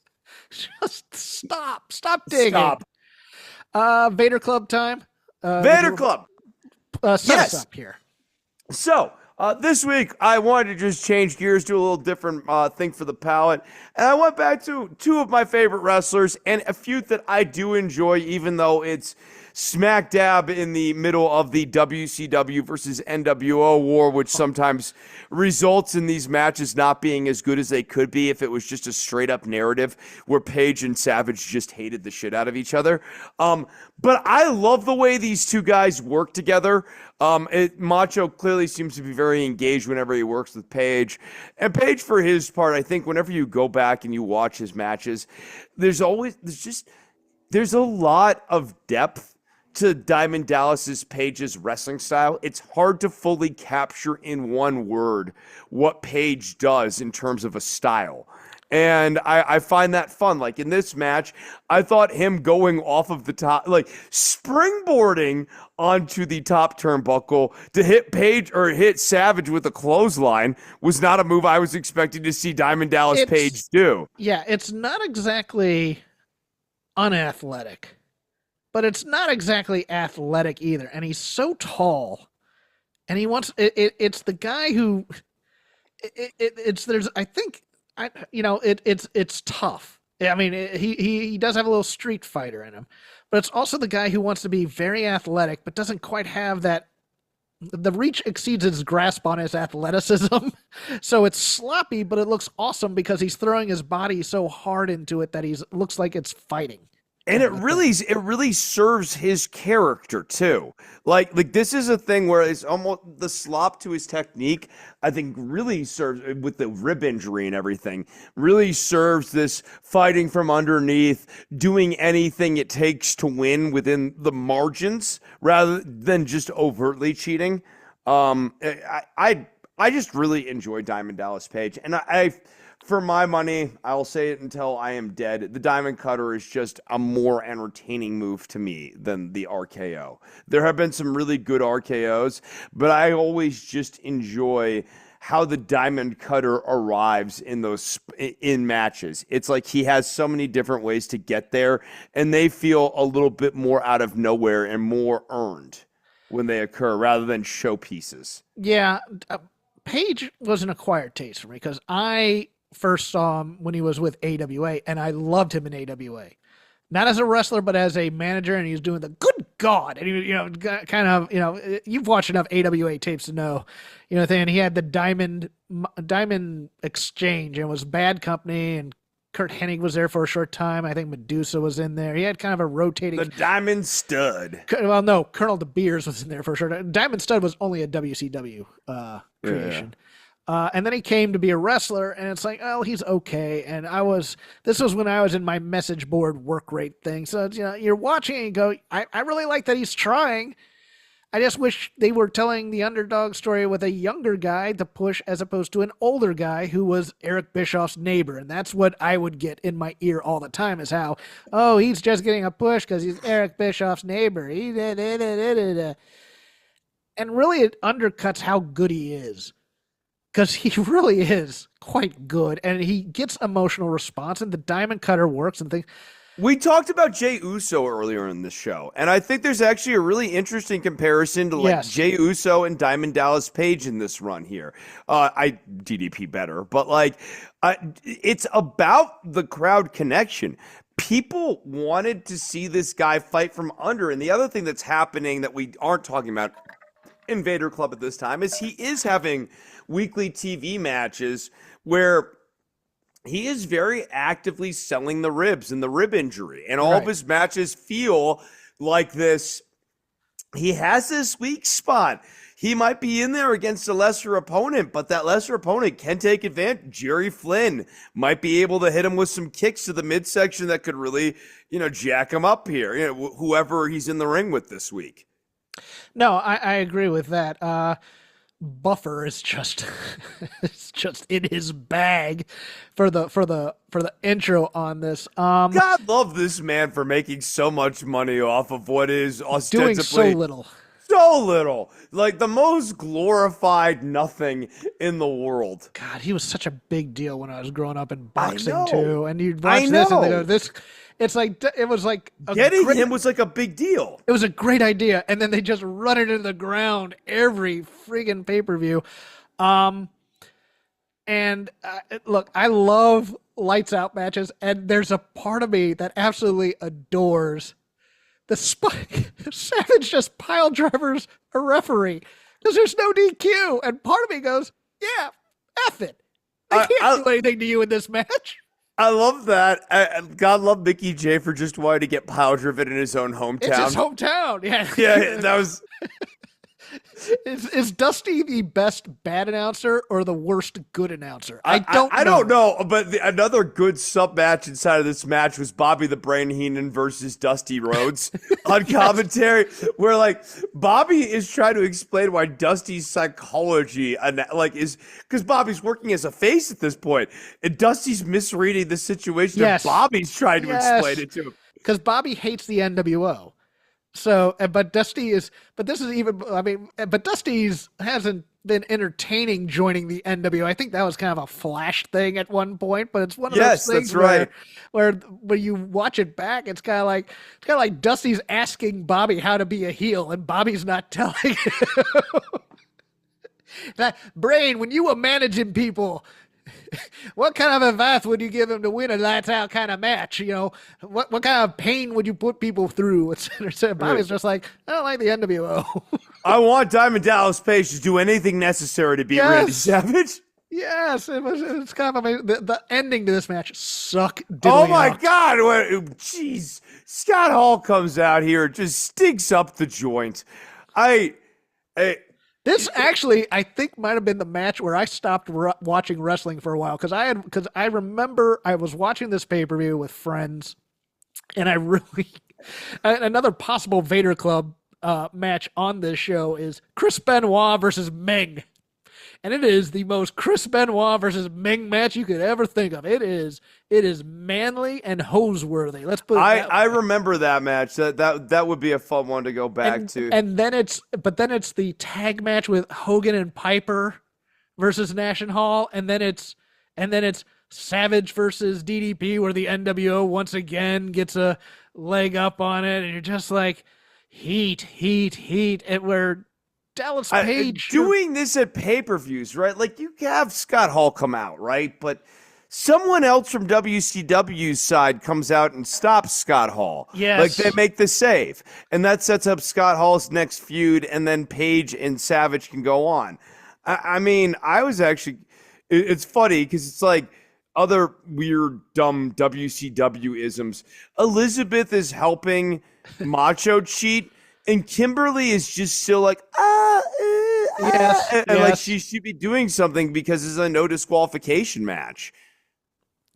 Just stop. Stop digging. Stop. Vader Club time. Vader Club. Set us up here. So, this week, I wanted to just change gears, do a little different thing for the palate. And I went back to two of my favorite wrestlers and a feud that I do enjoy, even though it's smack dab in the middle of the WCW versus NWO war, which sometimes results in these matches not being as good as they could be if it was just a straight up narrative where Paige and Savage just hated the shit out of each other. But I love the way these two guys work together. Macho clearly seems to be very engaged whenever he works with Paige. And Paige, for his part, I think whenever you go back and you watch his matches, there's a lot of depth to Diamond Dallas's Paige's wrestling style. It's hard to fully capture in one word what Paige does in terms of a style. And I find that fun. Like in this match, I thought him going off of the top, like springboarding onto the top turnbuckle to hit Paige or hit Savage with a clothesline was not a move I was expecting to see Diamond Dallas Page do. Yeah, it's not exactly unathletic, but it's not exactly athletic either. And he's so tall, and he wants it's the guy who it's tough. I mean, he does have a little street fighter in him, but it's also the guy who wants to be very athletic, but doesn't quite have that. The reach exceeds his grasp on his athleticism. So it's sloppy, but it looks awesome because he's throwing his body so hard into it that looks like it's fighting. And it really serves his character too. Like this is a thing where it's almost the slop to his technique, I think really serves with the rib injury and everything, really serves this fighting from underneath, doing anything it takes to win within the margins rather than just overtly cheating. I just really enjoy Diamond Dallas Page, and I for my money, I'll say it until I am dead, the Diamond Cutter is just a more entertaining move to me than the RKO. There have been some really good RKOs, but I always just enjoy how the Diamond Cutter arrives in matches. It's like he has so many different ways to get there, and they feel a little bit more out of nowhere and more earned when they occur rather than showpieces. Yeah, Page was an acquired taste for me because I first saw him when he was with AWA, and I loved him in AWA. Not as a wrestler, but as a manager, and he was doing the good God. And he, you've watched enough AWA tapes to know, and he had the Diamond Exchange, and it was Bad Company, and Kurt Hennig was there for a short time. I think Medusa was in there. He had kind of a rotating. The Diamond Stud. Well, no, Colonel De Beers was in there for a short time. Diamond Stud was only a WCW creation. Yeah. And then he came to be a wrestler, and it's like, oh, he's okay. And this was when I was in my message board work rate thing. So, you're watching and you go, I really like that he's trying. I just wish they were telling the underdog story with a younger guy to push as opposed to an older guy who was Eric Bischoff's neighbor. And that's what I would get in my ear all the time is how, oh, he's just getting a push because he's Eric Bischoff's neighbor. And really it undercuts how good he is. Because he really is quite good, and he gets emotional response, and the Diamond Cutter works and things. We talked about Jey Uso earlier in the show, and I think there's actually a really interesting comparison to like Yes. Jey Uso and Diamond Dallas Page in this run here. I DDP better, but like it's about the crowd connection. People wanted to see this guy fight from under, and the other thing that's happening that we aren't talking about in Vader Club at this time is he is having weekly TV matches where he is very actively selling the ribs and the rib injury, and all of Right. his matches feel like this. He has this weak spot. He might be in there against a lesser opponent, but that lesser opponent can take advantage. Jerry Flynn might be able to hit him with some kicks to the midsection that could really, jack him up here. Whoever he's in the ring with this week. No, I agree with that. Buffer is just it's just in his bag for the intro on this. God love this man for making so much money off of what is Doing ostensibly so little. so little, like the most glorified nothing in the world. God, he was such a big deal when I was growing up in boxing know. too. And you'd I watch this and they know. go, this. It's like it was like Getting him was like a big deal. It was a great idea, and then they just run it into the ground every friggin' pay-per-view. Look, I love lights out matches, and there's a part of me that absolutely adores the Spike. Savage just pile drivers a referee because there's no DQ, and part of me goes, yeah, F it. I can't do anything to you in this match. I love that. God love Mickey J for just wanting to get pile driven in his own hometown. It's his hometown. Yeah. Yeah, that was. Is Dusty the best bad announcer or the worst good announcer? I don't know, but another good sub match inside of this match was Bobby the Brain Heenan versus Dusty Rhodes on commentary, where like Bobby is trying to explain why Dusty's psychology is because Bobby's working as a face at this point, and Dusty's misreading the situation. Yes. And Bobby's trying to Yes. explain it to him. Because Bobby hates the NWO. So, but Dusty's hasn't been entertaining joining the NWO. I think that was kind of a flash thing at one point, but it's one of Yes, those things that's right. where you watch it back, it's kind of like Dusty's asking Bobby how to be a heel, and Bobby's not telling him. That Brain, when you were managing people, what kind of advice would you give them to win a lights out kind of match? What kind of pain would you put people through? So Bobby's just like, I don't like the NWO. I want Diamond Dallas Page to do anything necessary to beat Yes. Randy Savage. Yes, it's kind of amazing. The ending to this match suck. Oh my God! Jeez, Scott Hall comes out here, just stinks up the joint. This actually, I think, might have been the match where I stopped watching wrestling for a while because I remember I was watching this pay-per-view with friends, and I really another possible Vader Club match on this show is Chris Benoit versus Meng. And it is the most Chris Benoit versus Meng match you could ever think of. It is manly and hose-worthy. Let's put it that way. I remember that match. That would be a fun one to go back to. And then it's the tag match with Hogan and Piper versus Nash and Hall, and then it's Savage versus DDP, where the NWO once again gets a leg up on it, and you're just like heat, and where Dallas Page doing this at pay-per-views, right? Like you have Scott Hall come out, right? But someone else from WCW's side comes out and stops Scott Hall. Yes. Like they make the save. And that sets up Scott Hall's next feud, and then Page and Savage can go on. I mean, I was actually, it's funny because it's like other weird, dumb WCW isms. Elizabeth is helping Macho cheat, and Kimberly is just still like, Yes, and like yes. she should be doing something because it's a no disqualification match.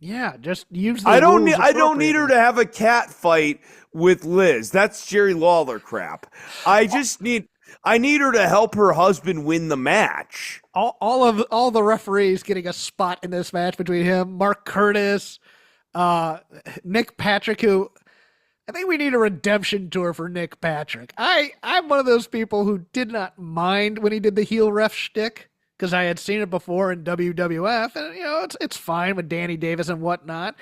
Yeah, just use the I don't rules need her to have a cat fight with Liz. That's Jerry Lawler crap. I need her to help her husband win the match. all the referees getting a spot in this match between him, Mark Curtis, Nick Patrick, who I think we need a redemption tour for Nick Patrick. I'm one of those people who did not mind when he did the heel ref shtick because I had seen it before in WWF, and it's fine with Danny Davis and whatnot.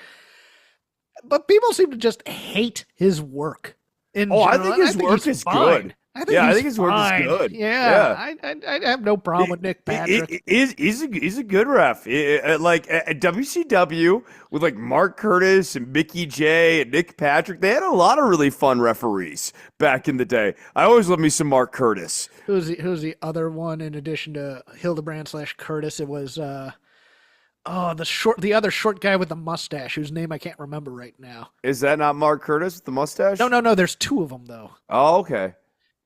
but people seem to just hate his work. In I general, think and his work he's is fine. good. I think Yeah, I he's think his work is fine. good. Yeah, I have no problem with Nick Patrick. He's a good ref. Like at WCW with like Mark Curtis and Mickey J and Nick Patrick, they had a lot of really fun referees back in the day. I always love me some Mark Curtis. Who's the other one in addition to Hildebrand / Curtis? It was the other short guy with the mustache whose name I can't remember right now. Is that not Mark Curtis with the mustache? No. There's two of them though. Oh, okay.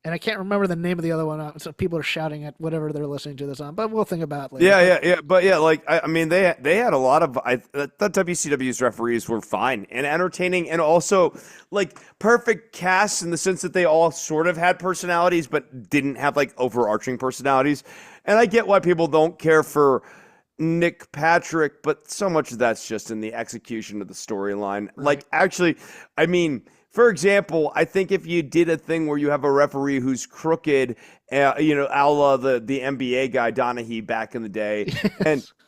And I can't remember the name of the other one. So people are shouting at whatever they're listening to this on, but we'll think about it later. Yeah. But yeah, like I mean, they had a lot of. I thought WCW's referees were fine and entertaining, and also like perfect casts in the sense that they all sort of had personalities, but didn't have like overarching personalities. And I get why people don't care for Nick Patrick, but so much of that's just in the execution of the storyline. Right. Like, actually, I mean, for example, I think if you did a thing where you have a referee who's crooked, a la the NBA guy Donaghy back in the day,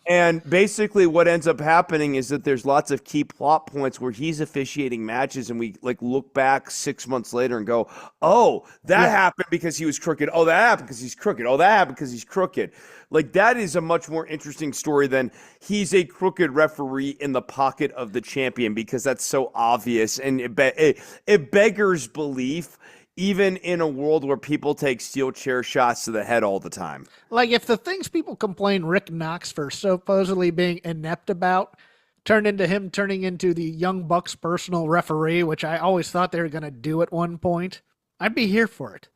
and basically what ends up happening is that there's lots of key plot points where he's officiating matches, and we like look back 6 months later and go, oh, that happened because he was crooked. Oh, that happened because he's crooked. Oh, that happened because he's crooked. Like, that is a much more interesting story than he's a crooked referee in the pocket of the champion, because that's so obvious. And it beggars belief, even in a world where people take steel chair shots to the head all the time. Like, if the things people complain Rick Knox for supposedly being inept about turned into him turning into the Young Bucks personal referee, which I always thought they were going to do at one point, I'd be here for it.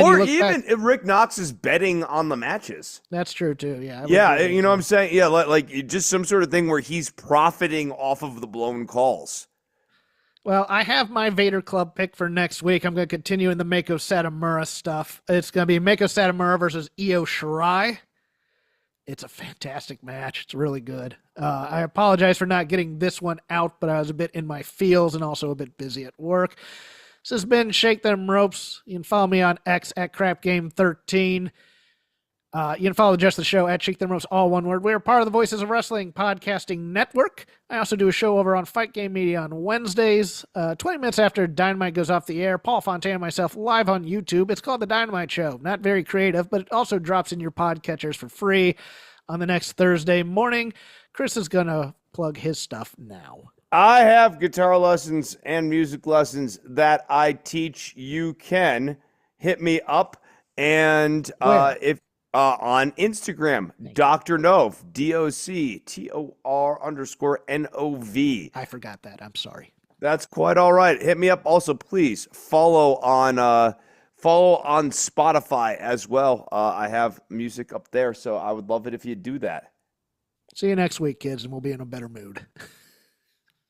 Or even if Rick Knox is betting on the matches. That's true too. Yeah. Yeah, you know what I'm saying? Yeah, like just some sort of thing where he's profiting off of the blown calls. Well, I have my Vader Club pick for next week. I'm going to continue in the Mako Satomura stuff. It's going to be Mako Satomura versus Io Shirai. It's a fantastic match. It's really good. I apologize for not getting this one out, but I was a bit in my feels and also a bit busy at work. This has been Shake Them Ropes. You can follow me on X at CrapGame13. You can follow Just the Show at Shake Them Ropes, all one word. We are part of the Voices of Wrestling podcasting network. I also do a show over on Fight Game Media on Wednesdays, 20 minutes after Dynamite goes off the air. Paul Fontaine and myself live on YouTube. It's called The Dynamite Show. Not very creative, but it also drops in your podcatchers for free on the next Thursday morning. Chris is going to plug his stuff now. I have guitar lessons and music lessons that I teach. You can hit me up, and if on Instagram, Dr. Nov, DOCTOR_NOV. I forgot that. I'm sorry. That's quite all right. Hit me up. Also, please follow on Spotify as well. I have music up there, so I would love it if you do that. See you next week, kids, and we'll be in a better mood.